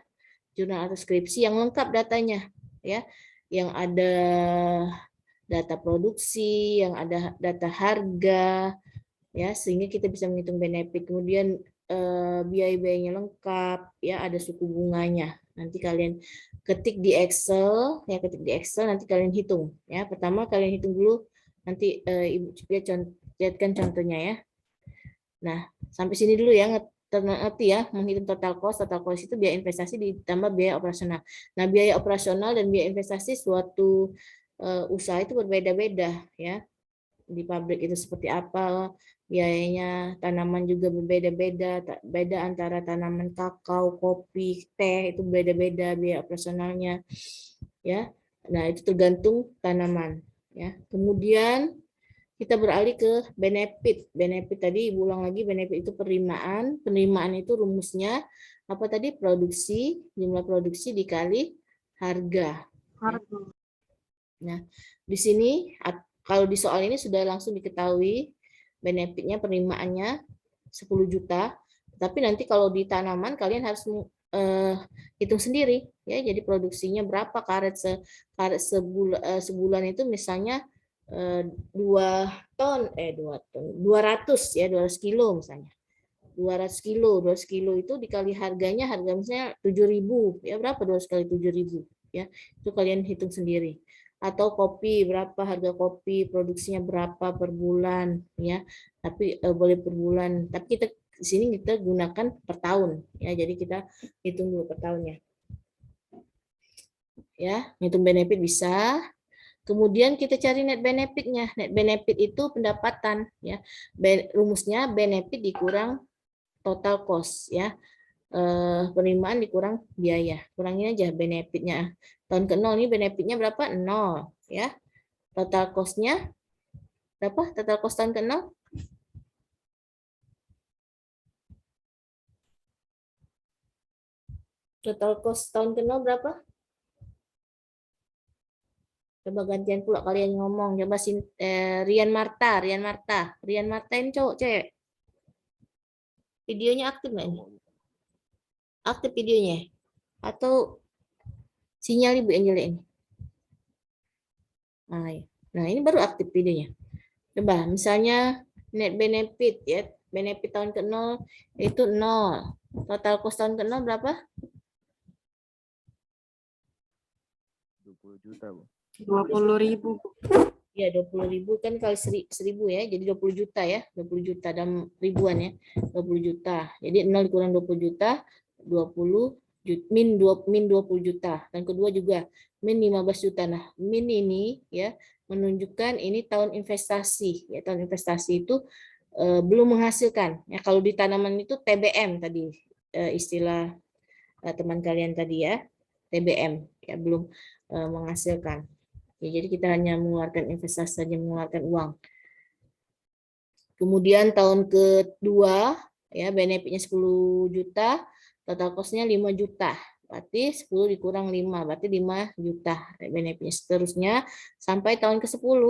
jurnal atau skripsi yang lengkap datanya ya, yang ada data produksi, yang ada data harga, ya sehingga kita bisa menghitung benefit. Kemudian biaya-biayanya lengkap, ya ada suku bunganya. Nanti kalian ketik di Excel, ya ketik di Excel, nanti kalian hitung. Ya pertama kalian hitung dulu, nanti Ibu lihatkan contohnya ya. Nah sampai sini dulu ya, ngerti ya, menghitung total cost. Total cost itu biaya investasi ditambah biaya operasional. Nah biaya operasional dan biaya investasi suatu usaha itu berbeda-beda ya, di pabrik itu seperti apa biayanya, tanaman juga berbeda-beda, beda antara tanaman kakao, kopi, teh itu beda-beda biaya operasionalnya ya. Nah itu tergantung tanaman ya. Kemudian kita beralih ke benefit. Benefit tadi Ibu ulang lagi, benefit itu penerimaan. Penerimaan itu rumusnya apa tadi? Produksi, jumlah produksi dikali harga. Nah, di sini kalau di soal ini sudah langsung diketahui benefitnya, penerimaannya 10 juta. Tapi nanti kalau di tanaman kalian harus hitung sendiri ya. Jadi produksinya berapa karet sebulan itu misalnya 2 ton 200 ya, 200 kilo misalnya. 200 kilo itu dikali harga misalnya 7.000 ya, berapa 200 kali 7.000 ya, itu kalian hitung sendiri. Atau kopi, berapa harga kopi, produksinya berapa per bulan ya, tapi boleh per bulan, tapi kita di sini kita gunakan per tahun ya, jadi kita hitung dulu per tahunnya ya. Hitung benefit bisa. Kemudian kita cari net benefitnya. Net benefit itu pendapatan ya, rumusnya benefit dikurang total cost ya, penerimaan dikurang biaya, kurangin aja benefitnya. Tahun ke-0 ini benefitnya berapa? 0 ya. Total cost-nya berapa? Total cost tahun ke-0 total cost tahun ke-0 berapa? Coba gantian pula kalian ngomong. Coba Rian Marta ini cowok cewek? Videonya aktif nggak ini? Aktif videonya atau sinyal Ibu yang jelek ini? Nah, ini baru aktif videonya. Coba misalnya net benefit ya, benefit tahun ke-0 itu 0. Total cost tahun ke-0 berapa?
20 juta, Bu.
20.000.
Ya, 20.000 kan kali 1.000 ya, jadi 20 juta ya, 20 juta dan ribuan ya, 20 juta. Jadi 0 dikurang 20 juta, 20 min 20 juta. Dan kedua juga min 15 juta. Nah, min ini ya menunjukkan ini tahun investasi. Ya, tahun investasi itu belum menghasilkan. Ya, kalau di tanaman itu TBM tadi istilah teman kalian tadi ya, TBM ya, belum menghasilkan. Ya, jadi kita hanya mengeluarkan investasi saja, mengeluarkan uang. Kemudian tahun kedua ya benefitnya 10 juta, total cost-nya 5 juta. Berarti 10 dikurang 5, berarti 5 juta benefitnya. Seterusnya sampai tahun ke-10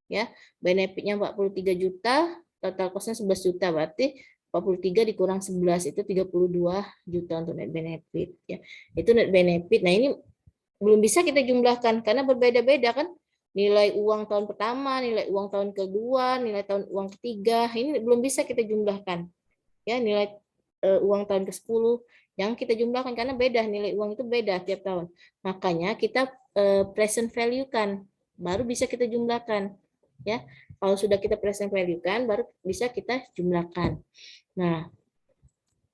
ya. Benefitnya 43 juta, total cost-nya 11 juta. Berarti 43 dikurang 11 itu 32 juta untuk net benefit ya. Itu net benefit. Nah, ini belum bisa kita jumlahkan karena berbeda-beda kan, nilai uang tahun pertama, nilai uang tahun kedua, nilai tahun uang ketiga, ini belum bisa kita jumlahkan ya, nilai uang tahun ke-10 yang kita jumlahkan karena beda, nilai uang itu beda tiap tahun. Makanya kita present value kan, baru bisa kita jumlahkan. Ya, kalau sudah kita present value kan, baru bisa kita jumlahkan. Nah,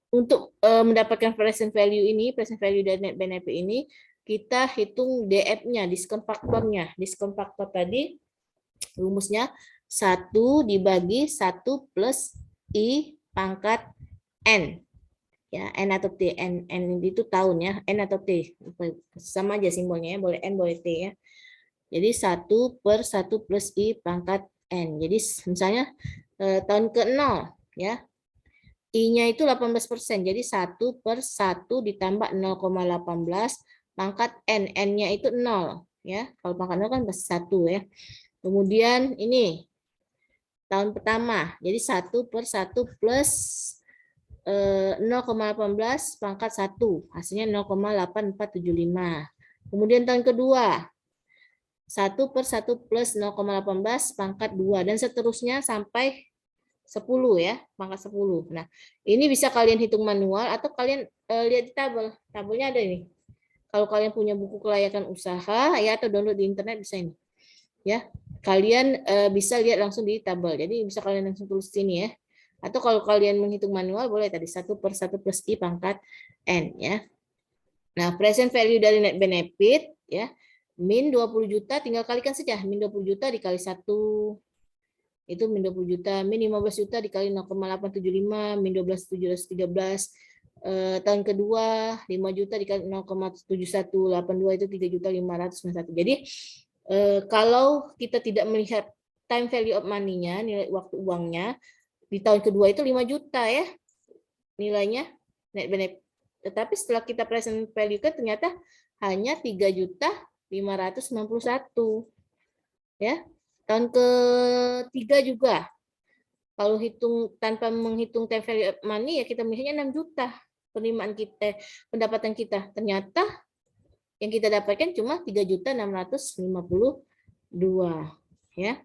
untuk mendapatkan present value ini, present value dan net benefit ini, kita hitung DF-nya, diskon faktornya. Diskon faktor tadi rumusnya 1 dibagi 1 plus I pangkat N. Ya, N atau T. N itu tahun ya, N atau T. Sama aja simbolnya ya, boleh N, boleh T ya. Jadi 1 per 1 plus I pangkat N. Jadi misalnya tahun ke-0 ya. I-nya itu 18%. Jadi 1 per 1 ditambah 0,18 pangkat N. N-nya itu 0 ya. Kalau pangkat 0 kan pasti 1 ya. Kemudian ini tahun pertama. Jadi 1 per 1 plus 0,18 pangkat 1. Hasilnya 0,8475. Kemudian tahun kedua. 1 per 1 plus 0,18 pangkat 2. Dan seterusnya sampai 10 ya, pangkat 10. Nah, ini bisa kalian hitung manual atau kalian lihat di tabel. Tabelnya ada ini. Kalau kalian punya buku kelayakan usaha ya atau download di internet bisa ini. Ya. Kalian bisa lihat langsung di tabel. Jadi bisa kalian langsung tulis sini ya. Atau kalau kalian menghitung manual boleh tadi 1 per 1 plus I pangkat N ya. Nah, present value dari net benefit ya. Min 20 juta tinggal kalikan saja. Min 20 juta dikali 1 itu min 20 juta, min 15 juta dikali 0,875, min 12 713. Tahun kedua 5 juta dikali 0,7182 itu 3.591. Jadi kalau kita tidak melihat time value of money-nya, nilai waktu uangnya, di tahun kedua itu 5 juta ya nilainya net benefit. Tetapi setelah kita present value kan ternyata hanya 3.591 ya. Tahun ketiga juga kalau hitung tanpa menghitung time value of money ya kita melihatnya 6 juta penerimaan kita, pendapatan kita. Ternyata yang kita dapatkan cuma 3.652 ya.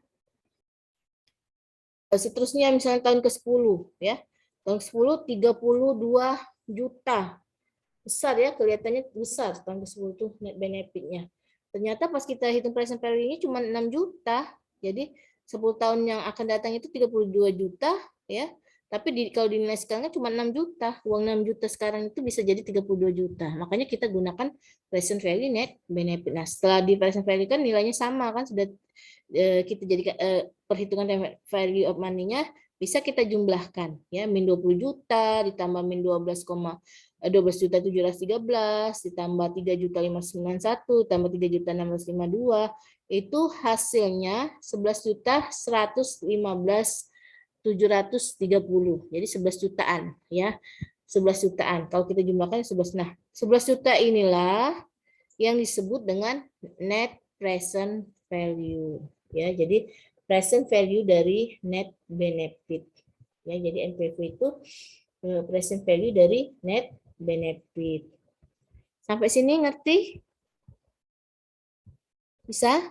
Seterusnya misalnya tahun ke-10 ya. Tahun ke-10 32 juta. Besar ya, kelihatannya besar tahun ke-10 itu net benefitnya. Ternyata pas kita hitung present value ini cuma 6 juta. Jadi 10 tahun yang akan datang itu 32 juta ya. Tapi kalau dinilai sekarang cuma 6 juta. Uang 6 juta sekarang itu bisa jadi 32 juta. Makanya kita gunakan present value net benefit. Nah, setelah di present value kan nilainya sama kan sudah kita jadikan perhitungan value of money-nya bisa kita jumlahkan ya, min 20 juta ditambah min 12.713 ditambah 3.591 tambah 3.652 itu hasilnya 11.115.730. Jadi 11 jutaan ya. 11 jutaan. Kalau kita jumlahkan 11. Nah, 11 juta inilah yang disebut dengan net present value ya. Jadi present value dari net benefit ya. Jadi NPV itu present value dari net benefit. Sampai sini ngerti? Bisa?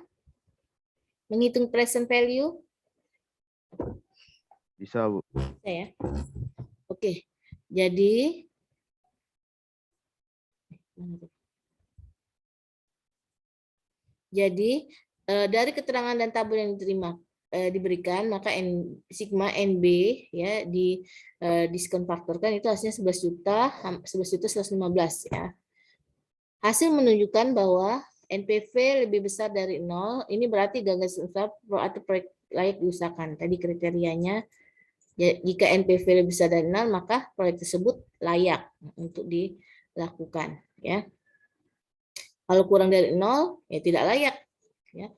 Menghitung present value?
Bisa, Bu.
Bisa ya. Oke. Jadi dari keterangan dan tabel yang diberikan maka sigma NB ya di diskon faktor kan itu hasilnya 11 juta 115 ya. Hasil menunjukkan bahwa NPV lebih besar dari 0, ini berarti gagasan usaha atau proyek layak diusahakan. Tadi kriterianya jika NPV lebih besar dari 0 maka proyek tersebut layak untuk dilakukan ya. Kalau kurang dari 0 ya tidak layak ya.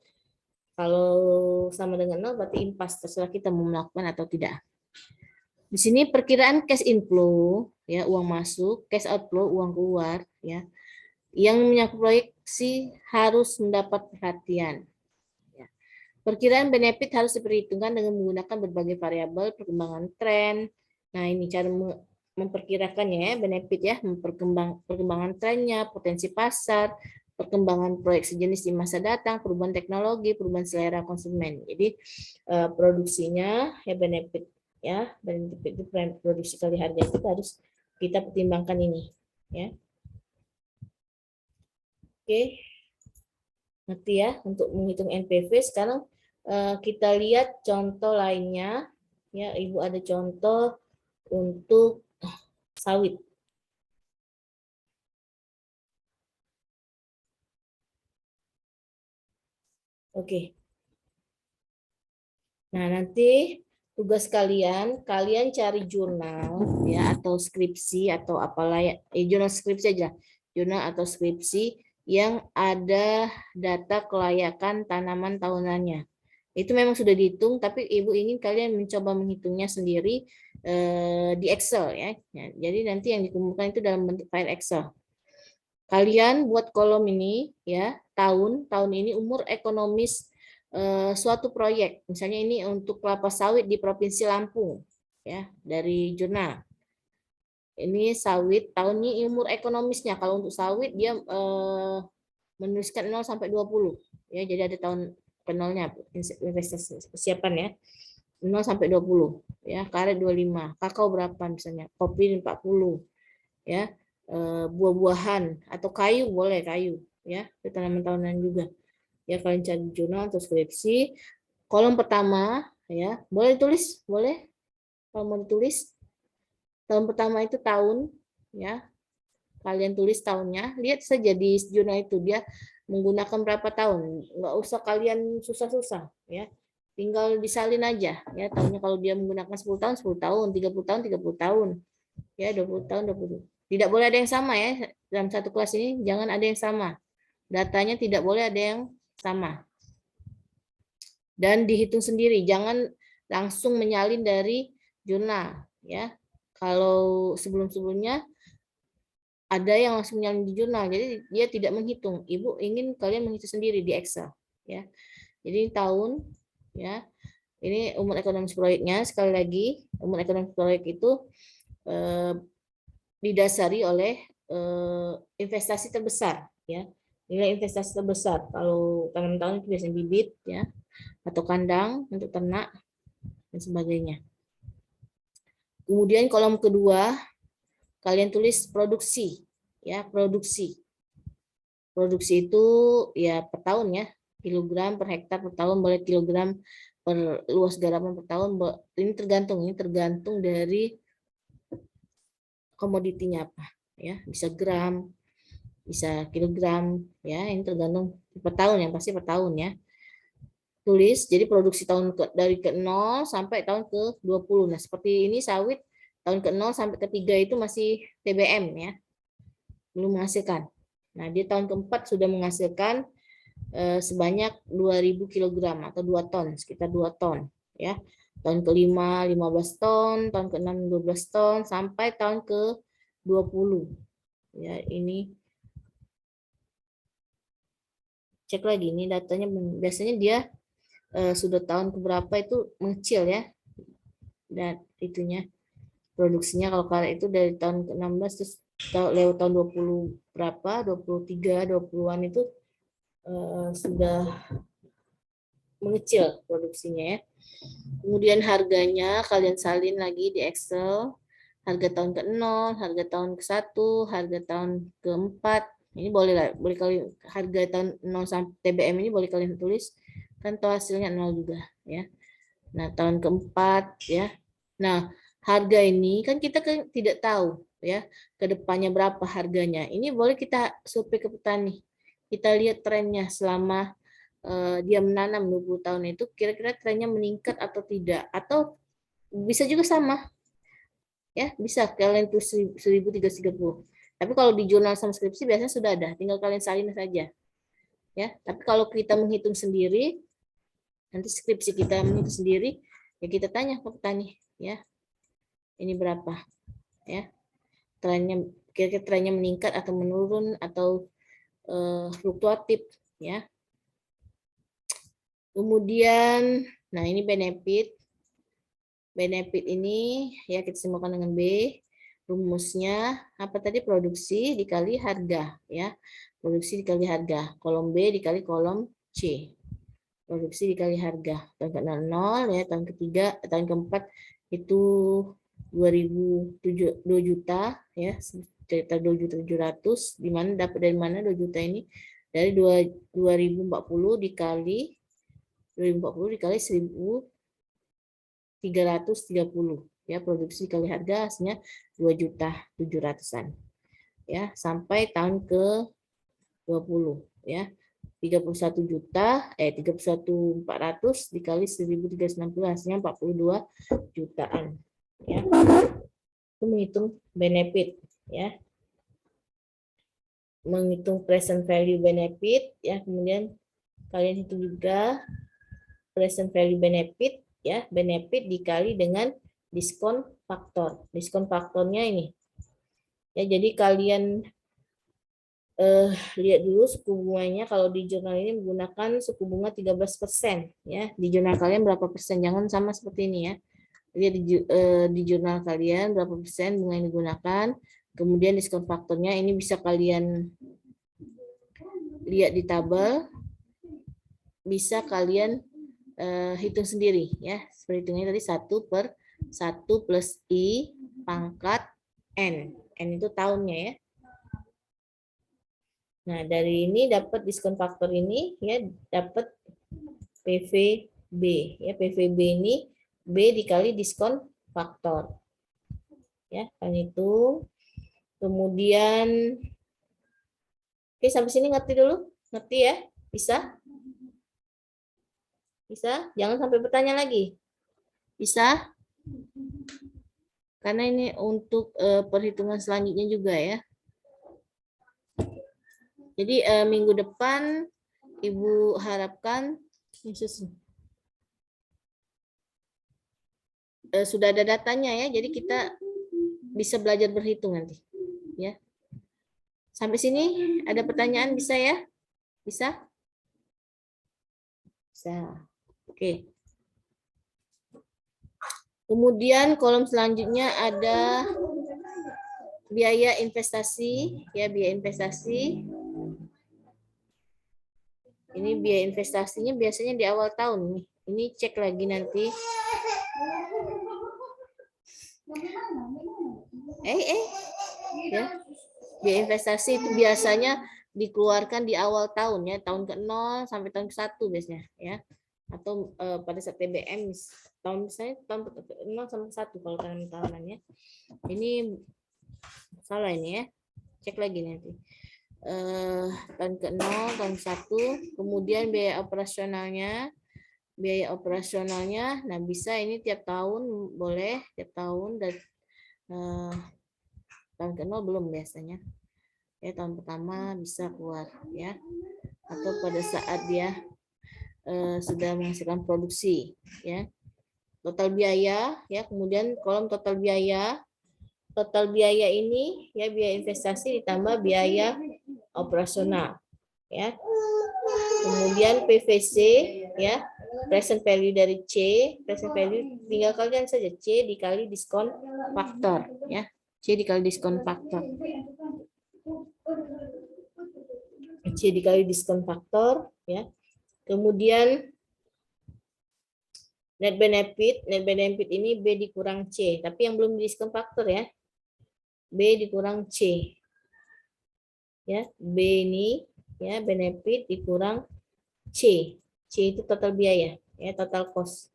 Kalau sama dengan 0 berarti impas, terserah kita mau melakukan atau tidak. Di sini perkiraan cash inflow ya, uang masuk, cash outflow, uang keluar ya. Yang menyangkut proyeksi harus mendapat perhatian. Ya. Perkiraan benefit harus diperhitungkan dengan menggunakan berbagai variabel perkembangan tren. Nah, ini cara memperkirakannya ya, benefit ya, perkembangan trennya, potensi pasar, perkembangan proyek sejenis di masa datang, perubahan teknologi, perubahan selera konsumen. Jadi produksinya ya benefit itu produksi kali harga itu harus kita pertimbangkan ini, ya. Oke, ngerti ya untuk menghitung NPV. Sekarang kita lihat contoh lainnya, ya. Ibu ada contoh untuk sawit. Oke. Nah, nanti tugas kalian cari jurnal ya atau skripsi atau apalah ya, jurnal skripsi aja. Jurnal atau skripsi yang ada data kelayakan tanaman tahunannya. Itu memang sudah dihitung, tapi Ibu ingin kalian mencoba menghitungnya sendiri di Excel ya. Jadi nanti yang dikumpulkan itu dalam bentuk file Excel. Kalian buat kolom ini ya, tahun ini umur ekonomis suatu proyek. Misalnya ini untuk kelapa sawit di Provinsi Lampung ya, dari jurnal. Ini sawit tahun ini umur ekonomisnya. Kalau untuk sawit dia menuliskan 0 sampai 20 ya. Jadi ada tahun ke nolnya investasi persiapan ya. 0 sampai 20 ya, karet 25, kakao berapa misalnya, kopi 40 ya. Buah-buahan atau kayu boleh, kayu ya, tanaman tahunan juga ya. Kalian cari jurnal atau skripsi, kolom pertama ya, boleh tulis, boleh kalau mau tulis tahun pertama itu tahun ya, kalian tulis tahunnya, lihat saja di jurnal itu dia menggunakan berapa tahun, nggak usah kalian susah-susah ya, tinggal disalin aja ya tahunnya. Kalau dia menggunakan 10 tahun 10 tahun, 30 tahun 30 tahun ya, 20 tahun 20. Tidak boleh ada yang sama ya. Dalam satu kelas ini jangan ada yang sama. Datanya tidak boleh ada yang sama. Dan dihitung sendiri, jangan langsung menyalin dari jurnal ya. Kalau sebelum-sebelumnya ada yang langsung menyalin di jurnal, jadi dia tidak menghitung. Ibu ingin kalian menghitung sendiri di Excel ya. Jadi tahun ya. Ini umur ekonomis proyeknya. Sekali lagi, umur ekonomis proyek itu didasari oleh investasi terbesar ya, nilai investasi terbesar. Kalau tanam tahun itu biasanya bibit ya, atau kandang untuk ternak dan sebagainya. Kemudian kolom kedua kalian tulis produksi ya, produksi itu ya per tahun ya, kilogram per hektar per tahun, boleh kilogram per luas garapan per tahun. Ini tergantung dari komoditinya apa ya, bisa gram, bisa kilogram ya, ini tergantung per tahun, yang pasti per tahun ya. Tulis jadi produksi tahun dari ke 0 sampai tahun ke 20. Nah, seperti ini sawit tahun ke 0 sampai ke 3 itu masih TBM ya, belum menghasilkan. Nah, di tahun keempat sudah menghasilkan sebanyak 2000 kg atau 2 ton, sekitar 2 ton ya. Tahun ke-5 15 ton, tahun ke-6 12 ton sampai tahun ke-20. Ya, ini cek lagi ini datanya, biasanya dia sudah tahun keberapa itu mengecil ya, dan itunya produksinya. Kalau karet itu dari tahun ke-16 terus lewat tahun 20 berapa, 23 20-an itu sudah mengecil produksinya ya. Kemudian harganya kalian salin lagi di Excel, harga tahun ke-0, harga tahun ke-1, harga tahun ke-4. Ini boleh kalian, harga tahun 0 sampai TBM ini boleh kalian tulis, kan toh hasilnya 0 juga ya. Nah, tahun keempat ya. Nah, harga ini kan kita tidak tahu ya ke depannya berapa harganya. Ini boleh kita survei ke petani. Kita lihat trennya selama dia menanam 20 tahun itu, kira-kira trennya meningkat atau tidak, atau bisa juga sama ya, bisa kalian tulis 1330. Tapi kalau di jurnal sama skripsi biasanya sudah ada, tinggal kalian salin saja ya. Tapi kalau kita menghitung sendiri, nanti skripsi kita menghitung sendiri ya, kita tanya ke petani ya, ini berapa ya trennya, kira-kira trennya meningkat atau menurun atau fluktuatif ya. Kemudian, nah ini benefit. Benefit ini ya kita samakan dengan B. Rumusnya apa tadi? Produksi dikali harga ya. Produksi dikali harga. Kolom B dikali kolom C. Produksi dikali harga. Tahun ke-0 ya, tahun ketiga, tahun keempat itu 2 juta ya, sekitar 2.700.000, di mana dapat dari mana 2 juta ini? Dari 2040 dikali 1.330 ya, produksi kali harga hasilnya 2.700.000-an ya, sampai tahun ke 20 ya. 31.400 dikali 1.360 hasilnya 42 jutaan ya. Itu menghitung benefit ya. Menghitung present value benefit ya, kemudian kalian hitung juga present value benefit ya, benefit dikali dengan diskon faktor. Diskon faktornya ini ya, jadi kalian lihat dulu suku bunganya. Kalau di jurnal ini menggunakan suku bunga 13% ya. Di jurnal kalian berapa persen? Jangan sama seperti ini ya. Lihat di jurnal kalian berapa persen bunga yang digunakan. Kemudian diskon faktornya ini bisa kalian lihat di tabel. Bisa kalian hitung sendiri ya. Seperti hitungnya tadi 1/1 plus I pangkat N. N itu tahunnya ya. Nah, dari ini dapat diskon faktor ini ya, dapat PVB ya. PVB ini B dikali diskon faktor. Ya, kan itu. Kemudian oke, sampai sini ngerti dulu? Ngerti ya? Bisa? Bisa? Jangan sampai bertanya lagi. Bisa? Karena ini untuk perhitungan selanjutnya juga ya. Jadi minggu depan Ibu harapkan sudah ada datanya ya. Jadi kita bisa belajar berhitung nanti ya. Sampai sini ada pertanyaan bisa ya? Bisa? Bisa. Oke. Kemudian kolom selanjutnya ada biaya investasi ya, biaya investasi. Ini biaya investasinya biasanya di awal tahun nih. Ini cek lagi nanti. Ya. Biaya investasi itu biasanya dikeluarkan di awal tahun ya, tahun ke-0 sampai tahun ke-1 biasanya ya. Atau pada saat TBM tahun misalnya tahun 0 sampai 1 kalau tahunan ya. Ini salah ini ya. Cek lagi nanti. Tahun ke-0, tahun 1, kemudian biaya operasionalnya, nah bisa ini tiap tahun boleh, tiap tahun, dan tahun ke-0 belum biasanya ya, tahun pertama bisa keluar ya, atau pada saat dia sudah menghasilkan produksi ya. Total biaya ya, kemudian kolom total biaya ini ya, biaya investasi ditambah biaya operasional ya. Kemudian PVC ya, present value dari C, present value tinggal kalian saja C dikali diskon faktor ya. C dikali diskon faktor. C dikali diskon faktor ya. Kemudian net benefit ini B dikurang C, tapi yang belum diskon faktor ya. B dikurang C. Ya, B ini ya, benefit dikurang C. C itu total biaya ya, total cost.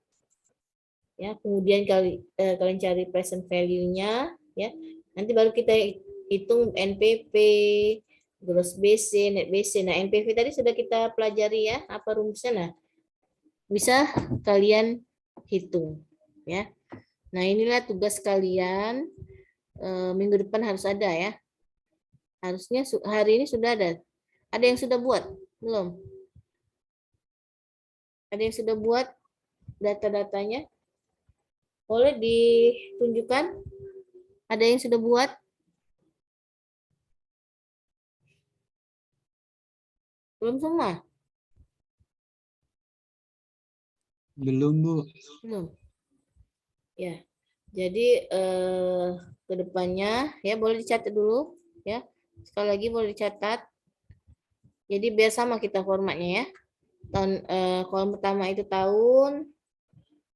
Ya, kemudian kalian cari present value-nya ya. Nanti baru kita hitung NPV, gross BC, net BC. Nah, NPV tadi sudah kita pelajari ya, apa rumusnya. Nah, bisa kalian hitung ya. Nah, inilah tugas kalian minggu depan harus ada ya. Harusnya hari ini sudah ada. Ada yang sudah buat? Belum? Ada yang sudah buat data-datanya? Boleh ditunjukkan? Ada yang sudah buat? Belum semua?
Belum, Bu.
Belum. Ya. Jadi ke depannya ya boleh dicatat dulu ya. Sekali lagi boleh dicatat. Jadi biar sama kita formatnya ya. Kolom pertama itu tahun,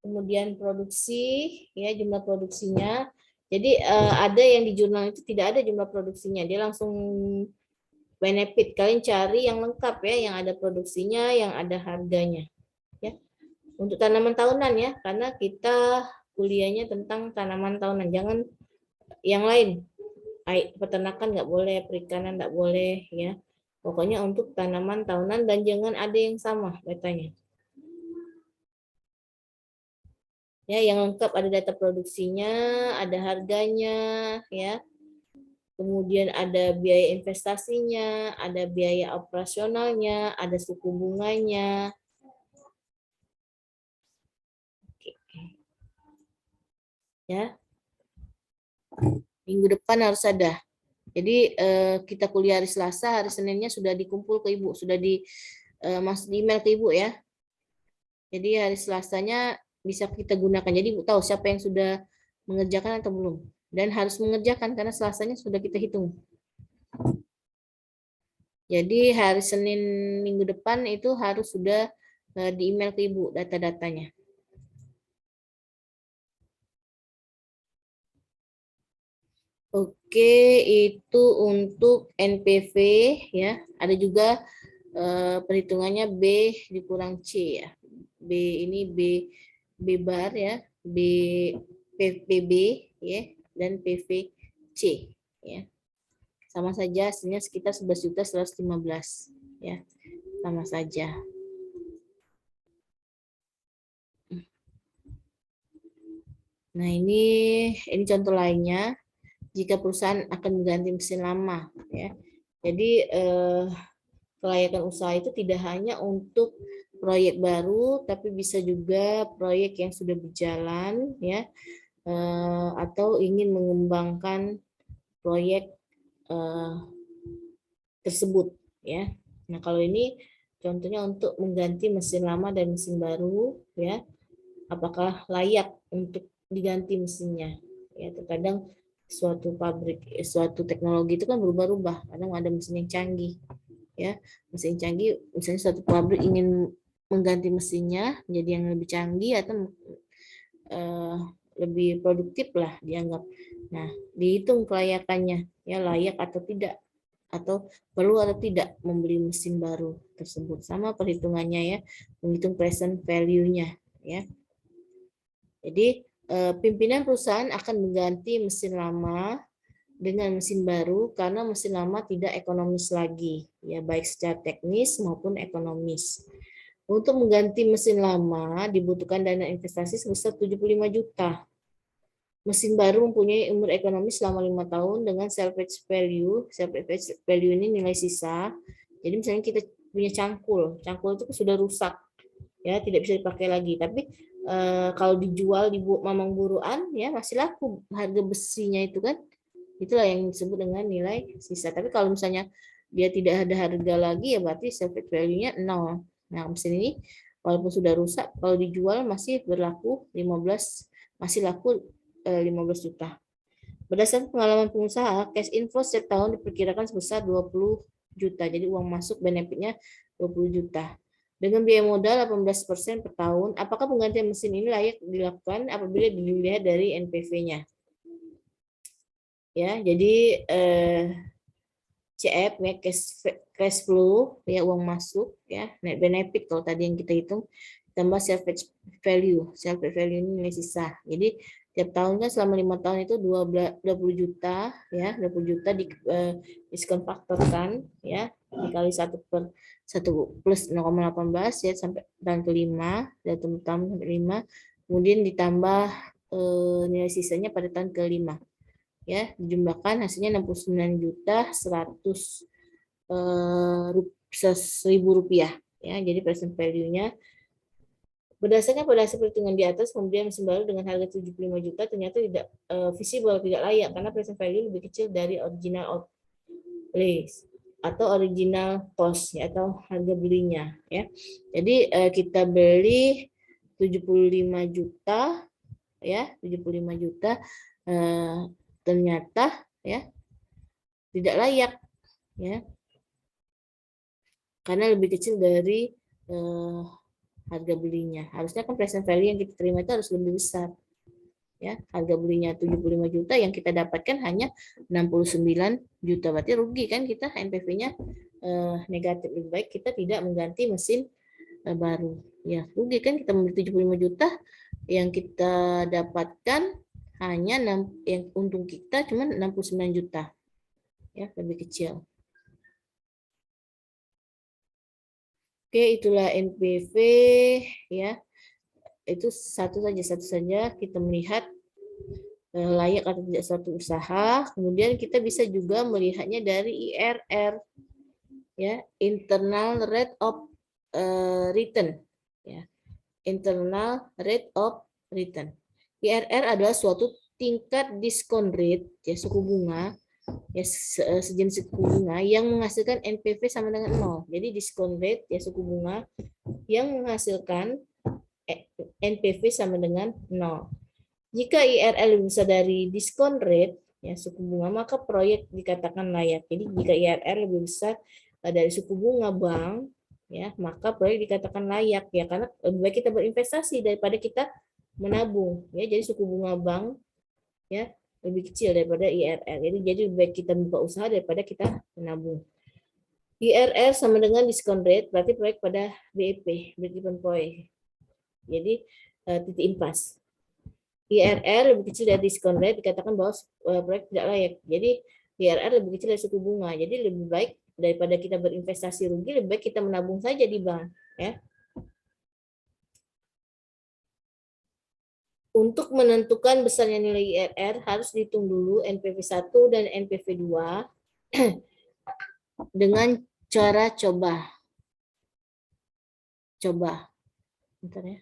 kemudian produksi ya, jumlah produksinya, Jadi ada yang di jurnal itu tidak ada jumlah produksinya, dia langsung benefit. Kalian cari yang lengkap ya, yang ada produksinya, yang ada harganya. Ya, untuk tanaman tahunan ya, karena kita kuliahnya tentang tanaman tahunan, jangan yang lain. Peternakan nggak boleh, perikanan nggak boleh ya. Pokoknya untuk tanaman tahunan dan jangan ada yang sama datanya. Ya, yang lengkap ada data produksinya, ada harganya, ya. Kemudian ada biaya investasinya, ada biaya operasionalnya, ada suku bunganya. Oke. Ya. Minggu depan harus ada. Jadi kita kuliah hari Selasa, hari Seninnya sudah dikumpul ke Ibu, sudah masuk di email ke Ibu ya. Jadi hari Selasanya bisa kita gunakan. Jadi Ibu tahu siapa yang sudah mengerjakan atau belum. Dan harus mengerjakan karena Selasanya sudah kita hitung. Jadi hari Senin minggu depan itu harus sudah di email ke Ibu data-datanya. Oke, itu untuk NPV ya. Ada juga perhitungannya B dikurang C ya. B ini B bar ya, PB ya, dan PVC ya. Sama saja hasilnya sekitar 11.115 ya. Sama saja. Nah, ini contoh lainnya jika perusahaan akan mengganti mesin lama ya. Jadi kelayakan usaha itu tidak hanya untuk proyek baru tapi bisa juga proyek yang sudah berjalan ya, atau ingin mengembangkan proyek tersebut ya. Nah, kalau ini contohnya untuk mengganti mesin lama dan mesin baru ya. Apakah layak untuk diganti mesinnya? Ya, terkadang suatu pabrik, suatu teknologi itu kan berubah-ubah. Kadang ada mesin yang canggih ya. Mesin canggih, misalnya suatu pabrik ingin mengganti mesinnya menjadi yang lebih canggih atau lebih produktif lah dianggap. Nah, dihitung kelayakannya, ya layak atau tidak, atau perlu atau tidak membeli mesin baru tersebut. Sama perhitungannya ya, menghitung present value-nya ya. Jadi pimpinan perusahaan akan mengganti mesin lama dengan mesin baru karena mesin lama tidak ekonomis lagi, ya baik secara teknis maupun ekonomis. Untuk mengganti mesin lama dibutuhkan dana investasi sebesar 75 juta. Mesin baru mempunyai umur ekonomis selama 5 tahun dengan salvage value. Salvage value ini nilai sisa. Jadi misalnya kita punya cangkul itu sudah rusak, ya tidak bisa dipakai lagi. Tapi kalau dijual di mamang buruan, ya masih laku harga besinya itu kan. Itulah yang disebut dengan nilai sisa. Tapi kalau misalnya dia tidak ada harga lagi, ya berarti salvage value-nya 0. Nah, mesin ini walaupun sudah rusak, kalau dijual masih berlaku 15, masih laku 15 juta. Berdasarkan pengalaman pengusaha, cash inflow setiap tahun diperkirakan sebesar 20 juta. Jadi uang masuk benefitnya 20 juta. Dengan biaya modal 18% per tahun, apakah penggantian mesin ini layak dilakukan apabila dilihat dari NPV-nya? Ya, jadi CF ya, cash flow ya, uang masuk ya, net benefit kalau tadi yang kita hitung tambah salvage value. Salvage value ini nilai sisa. Jadi tiap tahun kan selama 5 tahun itu 20 juta ya, 20 juta di diskon faktor kan ya, dikali 1 plus 0,18 ya sampai tahun kelima, dari tahun sampai 5, kemudian ditambah nilai sisanya pada tahun kelima. Ya, dijumlahkan hasilnya 69.100.000 rupiah ya. Jadi present value-nya berdasarkan pada hasil perhitungan di atas, pembelian mesin baru dengan harga 75 juta ternyata tidak visible, tidak layak karena present value lebih kecil dari original outlay atau original cost ya, atau harga belinya ya. Jadi kita beli 75 juta ya, 75 juta ternyata ya tidak layak ya, karena lebih kecil dari harga belinya. Harusnya kan present value yang kita terima itu harus lebih besar Ya, harga belinya 75 juta, yang kita dapatkan hanya 69 juta. Berarti rugi kan kita, NPV-nya negatif. Lebih baik kita tidak mengganti mesin baru. Ya, rugi kan kita membeli 75 juta, yang kita dapatkan hanya yang untung kita cuma 69 juta. Ya, lebih kecil. Oke, itulah NPV ya. Itu satu saja kita melihat layak atau tidak suatu usaha. Kemudian kita bisa juga melihatnya dari IRR, ya, internal rate of return, ya, internal rate of return. IRR adalah suatu tingkat diskon rate, ya, suku bunga, ya, sejenis suku bunga yang menghasilkan NPV sama dengan 0. Jadi diskon rate, ya, suku bunga yang menghasilkan NPV sama dengan 0. Jika IRR lebih besar dari diskon rate, ya, suku bunga, maka proyek dikatakan layak. Jadi jika IRR lebih besar dari suku bunga bank, ya, maka proyek dikatakan layak, ya, karena lebih baik kita berinvestasi daripada kita menabung, ya. Jadi suku bunga bank, ya, lebih kecil daripada IRR. Jadi lebih baik kita buka usaha daripada kita menabung. IRR sama dengan diskon rate, berarti proyek pada BEP, break-even point. Jadi titik impas. IRR lebih kecil dari diskon rate, dikatakan bahwa proyek tidak layak. Jadi IRR lebih kecil dari suku bunga. Jadi lebih baik daripada kita berinvestasi rugi, lebih baik kita menabung saja di bank, ya. Untuk menentukan besarnya nilai IRR harus dihitung dulu NPV 1 dan NPV 2 dengan cara coba. Bentar ya.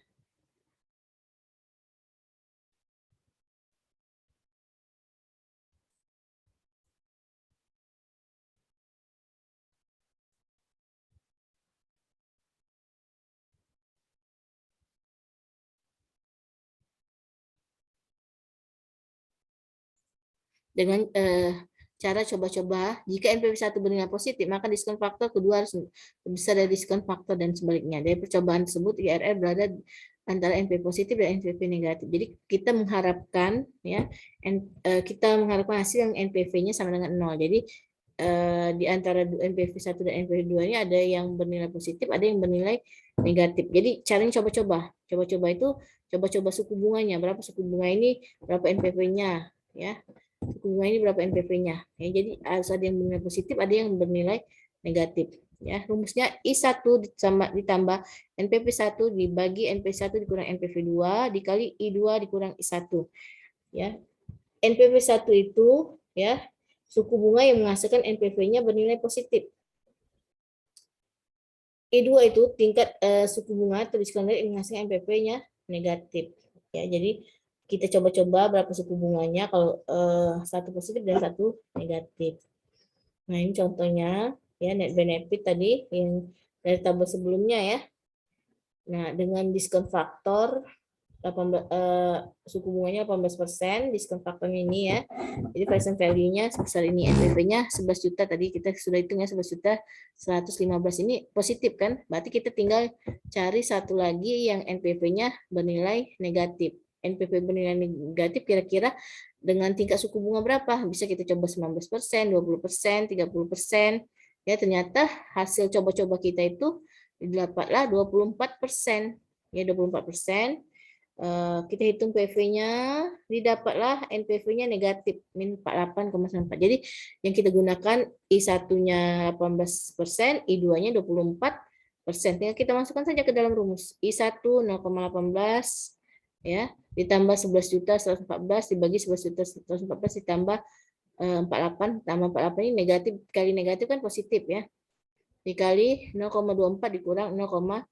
Dengan cara coba-coba, jika NPV 1 bernilai positif, maka diskon faktor kedua harus lebih besar dari diskon faktor dan sebaliknya. Dari percobaan tersebut, IRR berada antara NPV positif dan NPV negatif. Jadi kita mengharapkan, ya, hasil yang NPV-nya sama dengan 0. Jadi di antara NPV 1 dan NPV 2 ini ada yang bernilai positif, ada yang bernilai negatif. Jadi caranya coba-coba. Coba-coba itu coba-coba suku bunganya, berapa suku bunga ini, berapa NPV-nya, ya. Suku bunga ini berapa NPV-nya. Ya, jadi harus ada yang bernilai positif, ada yang bernilai negatif. Ya, rumusnya I1 ditambah NPV 1 dibagi NPV 1 dikurang NPV 2 dikali I2 dikurang I1. Ya. NPV 1 itu, ya, suku bunga yang menghasilkan NPV-nya bernilai positif. I2 itu tingkat suku bunga atau diskon rate yang menghasilkan NPV-nya negatif. Ya, jadi kita coba-coba berapa suku bunganya, kalau satu positif dan satu negatif. Nah, ini contohnya, ya, net benefit tadi yang dari tabel sebelumnya, ya. Nah, dengan diskon faktor 18, suku bunganya 18%, diskon faktornya ini, ya. Jadi present value-nya sebesar ini, NPV-nya 11 juta tadi kita sudah hitung, ya, 11 juta 115 ini positif kan? Berarti kita tinggal cari satu lagi yang NPV-nya bernilai negatif. NPV bernilai negatif kira-kira dengan tingkat suku bunga berapa? Bisa kita coba 19%, 20%, 30%. Ya, ternyata hasil coba-coba kita itu didapatlah 24%. Ya, 24%. Kita hitung PV-nya, didapatlah NPV-nya negatif, min 48,94. Jadi yang kita gunakan I1-nya 18%, I2-nya 24%. Tinggal kita masukkan saja ke dalam rumus. I1 0,18, ya, ditambah 11 juta 114 dibagi 11 juta 114 ditambah 48 tambah 48 ini negatif kali negatif kan positif, ya. Dikali 0,24 dikurang 0,18,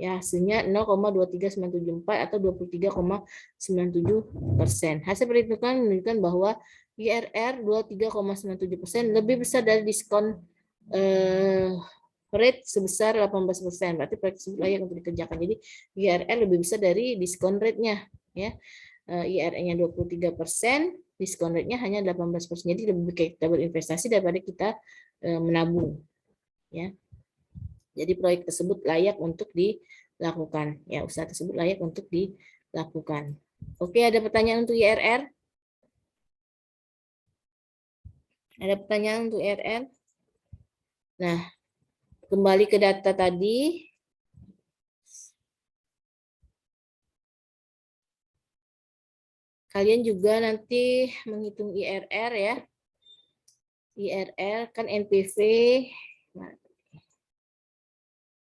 ya, hasilnya 0,23974 atau 23,97%. Hasil perhitungan menunjukkan bahwa IRR 23,97% lebih besar dari diskon rate sebesar 18%. Berarti proyek tersebut layak untuk dikerjakan. Jadi IRR lebih besar dari diskon rate-nya, ya. IRR-nya 23%, diskon rate-nya hanya 18%. Jadi lebih baik kita berinvestasi daripada kita menabung, ya. Jadi proyek tersebut layak untuk dilakukan, ya, usaha tersebut layak untuk dilakukan. Oke, ada pertanyaan untuk IRR? Ada pertanyaan untuk IRR? Nah, kembali ke data tadi. Kalian juga nanti menghitung IRR ya. IRR kan NPV.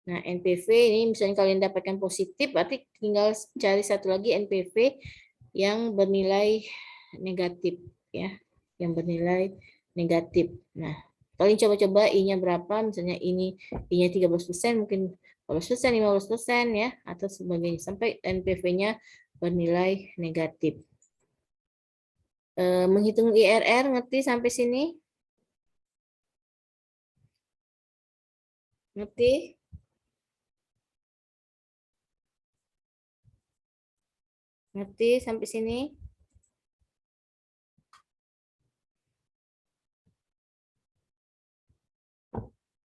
Nah, NPV ini misalnya kalian dapatkan positif, berarti tinggal cari satu lagi NPV yang bernilai negatif ya, yang bernilai negatif. Nah, kalian coba-coba I-nya berapa, misalnya ini I-nya 13%, mungkin 14%, 15% ya, atau sebagainya sampai NPV-nya bernilai negatif. Menghitung IRR ngerti sampai sini? Ngerti? Ngerti sampai sini?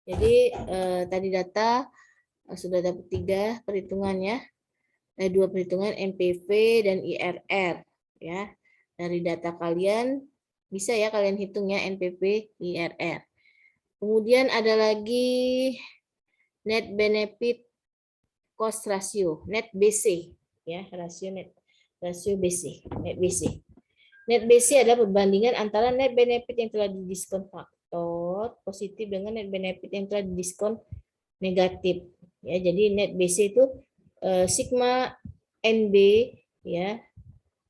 Jadi tadi data sudah dapat 3 perhitungan ya. 2 perhitungan NPV dan IRR ya. Dari data kalian bisa ya kalian hitung ya NPV, IRR. Kemudian ada lagi net benefit cost ratio, net BC ya, rasio BC, net BC. Net BC adalah perbandingan antara net benefit yang telah didiskon faktor positif dengan net benefit yang telah didiskon negatif. Ya, jadi net BC itu sigma NB ya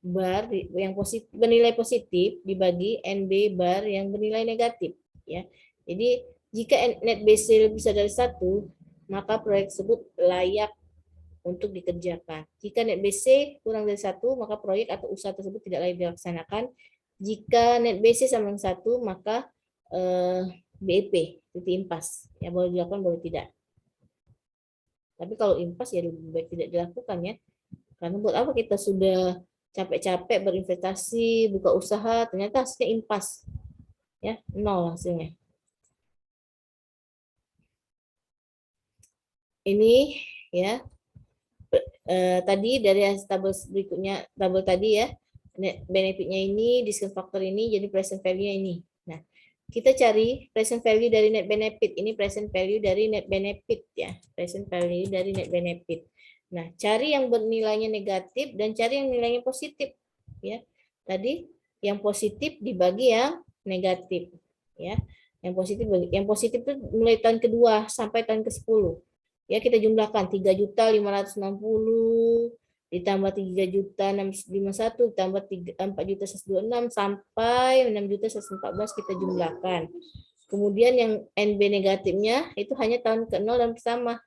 bar yang positif bernilai positif dibagi NB bar yang bernilai negatif ya. Jadi jika net BC lebih besar dari 1, maka proyek tersebut layak untuk dikerjakan. Jika net BC kurang dari 1, maka proyek atau usaha tersebut tidak layak dilaksanakan. Jika net BC sama dengan 1, maka BEP, titik impas. Ya, boleh dilakukan, boleh tidak. Tapi kalau impas ya lebih baik tidak dilakukan ya. Karena buat apa kita sudah capek-capek berinvestasi, buka usaha, ternyata hasilnya impas. Ya, 0 hasilnya. Ini ya. Tadi dari tabel berikutnya, tabel tadi ya. Net benefitnya ini, discount factor ini, jadi present value-nya ini. Nah, kita cari present value dari net benefit. Ini present value dari net benefit ya. Present value dari net benefit. Nah, cari yang bernilainya negatif dan cari yang nilainya positif ya. Tadi yang positif dibagi yang negatif ya. Yang positif itu mulai tahun kedua sampai tahun ke-10. Ya, kita jumlahkan 3.560 ditambah 3.651 ditambah 4.126 sampai 6.114 kita jumlahkan. Kemudian yang NB negatifnya itu hanya tahun ke-0 dan pertama.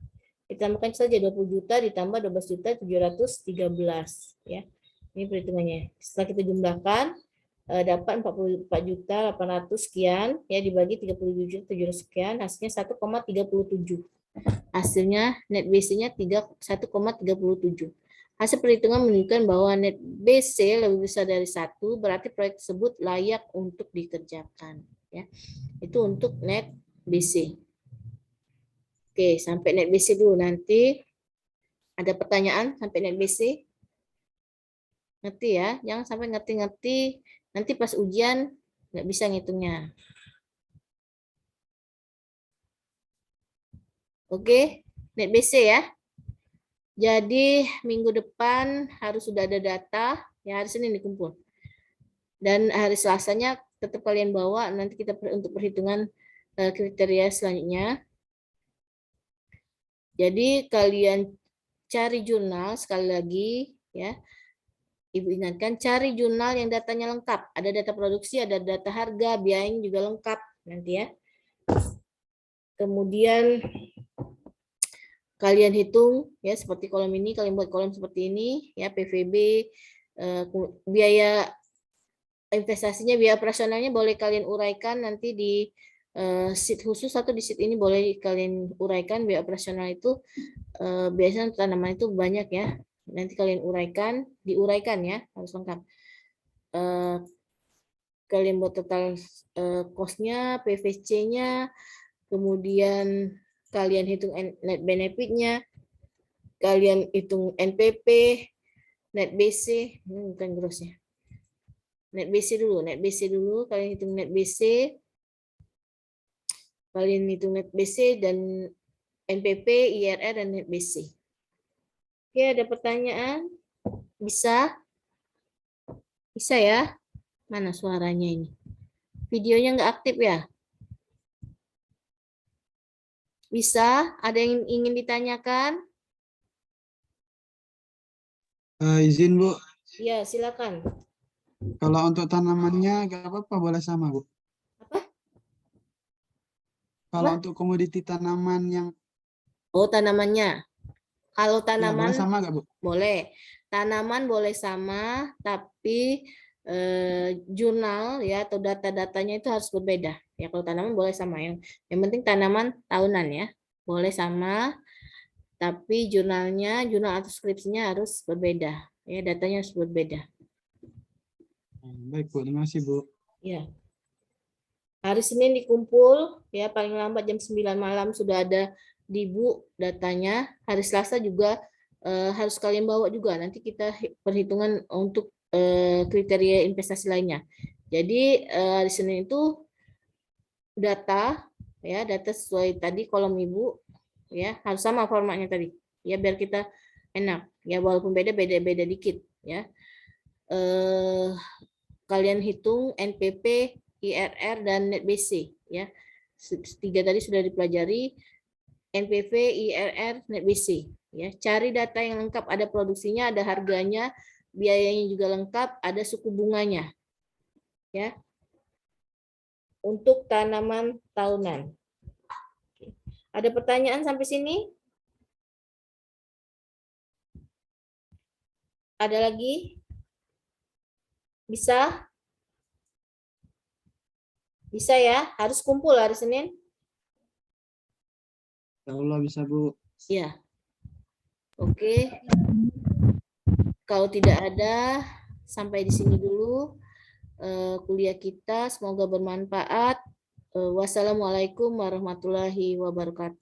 Kita tambahkan saja 20 juta ditambah 12.713 ya. Ini perhitungannya. Setelah kita jumlahkan dapat 44.800 sekian ya dibagi 37.700 sekian hasilnya 1,37. Hasilnya net BC-nya 1,37. Hasil perhitungan menunjukkan bahwa net BC lebih besar dari 1, berarti proyek tersebut layak untuk dikerjakan ya. Itu untuk net BC. Oke, sampai net BC dulu. Nanti ada pertanyaan sampai net BC? Ngerti ya? Jangan sampai ngerti-ngerti, nanti pas ujian nggak bisa ngitungnya. Oke, net BC ya. Jadi minggu depan harus sudah ada data, ya hari Senin dikumpul. Dan hari Selasanya tetap kalian bawa, nanti kita untuk perhitungan kriteria selanjutnya. Jadi kalian cari jurnal sekali lagi ya. Ibu ingatkan cari jurnal yang datanya lengkap. Ada data produksi, ada data harga, biayanya juga lengkap nanti ya. Kemudian kalian hitung ya seperti kolom ini, kalian buat kolom seperti ini ya, PVB, biaya investasinya, biaya operasionalnya boleh kalian uraikan nanti di sheet khusus atau di sheet ini boleh kalian uraikan. Biaya operasional itu biasanya tanaman itu banyak ya, nanti kalian uraikan, diuraikan ya, harus lengkap. Kalian buat total cost-nya, PVC-nya, kemudian kalian hitung net benefit-nya, kalian hitung NPP, net BC, bukan grossnya. Net BC dulu, kalian hitung net BC. Kalian hitung net BC dan NPP, IRR, dan net BC. Oke, ada pertanyaan? Bisa? Bisa ya? Mana suaranya ini? Videonya nggak aktif ya? Bisa? Ada yang ingin ditanyakan?
Izin Bu,
Ya, silakan.
kalau untuk tanamannya nggak apa-apa, boleh sama Bu.
Apa?
Kalau
Apa?
untuk komoditi tanaman yang
Oh, tanamannya. Kalau
ya boleh
tanaman
sama nggak Bu?
boleh. Tanaman boleh sama, tapi jurnal ya atau data-datanya itu harus berbeda. Ya, kalau tanaman boleh sama. Yang penting tanaman tahunan ya. Boleh sama, tapi jurnal atau skripsinya harus berbeda. Ya, datanya harus berbeda.
Baik Bu, terima kasih Bu.
Ya. Hari Senin dikumpul, ya paling lambat jam 9 malam sudah ada di Bu datanya. Hari Selasa juga harus kalian bawa juga. Nanti kita perhitungan untuk kriteria investasi lainnya. Jadi hari Senin itu data, ya data sesuai tadi kolom Ibu, ya harus sama formatnya tadi. Ya biar kita enak. Ya walaupun beda dikit, ya. Kalian hitung NPP, IRR, dan net BC ya. Tiga tadi sudah dipelajari, NPV, IRR, net BC ya. Cari data yang lengkap, ada produksinya, ada harganya, biayanya juga lengkap, ada suku bunganya ya. Untuk tanaman tahunan. Ada pertanyaan sampai sini? Ada lagi? Bisa? Bisa ya? Harus kumpul hari Senin?
Ya Allah bisa Bu.
Ya. Oke. Kalau tidak ada, sampai di sini dulu kuliah kita. Semoga bermanfaat. Wassalamualaikum warahmatullahi wabarakatuh.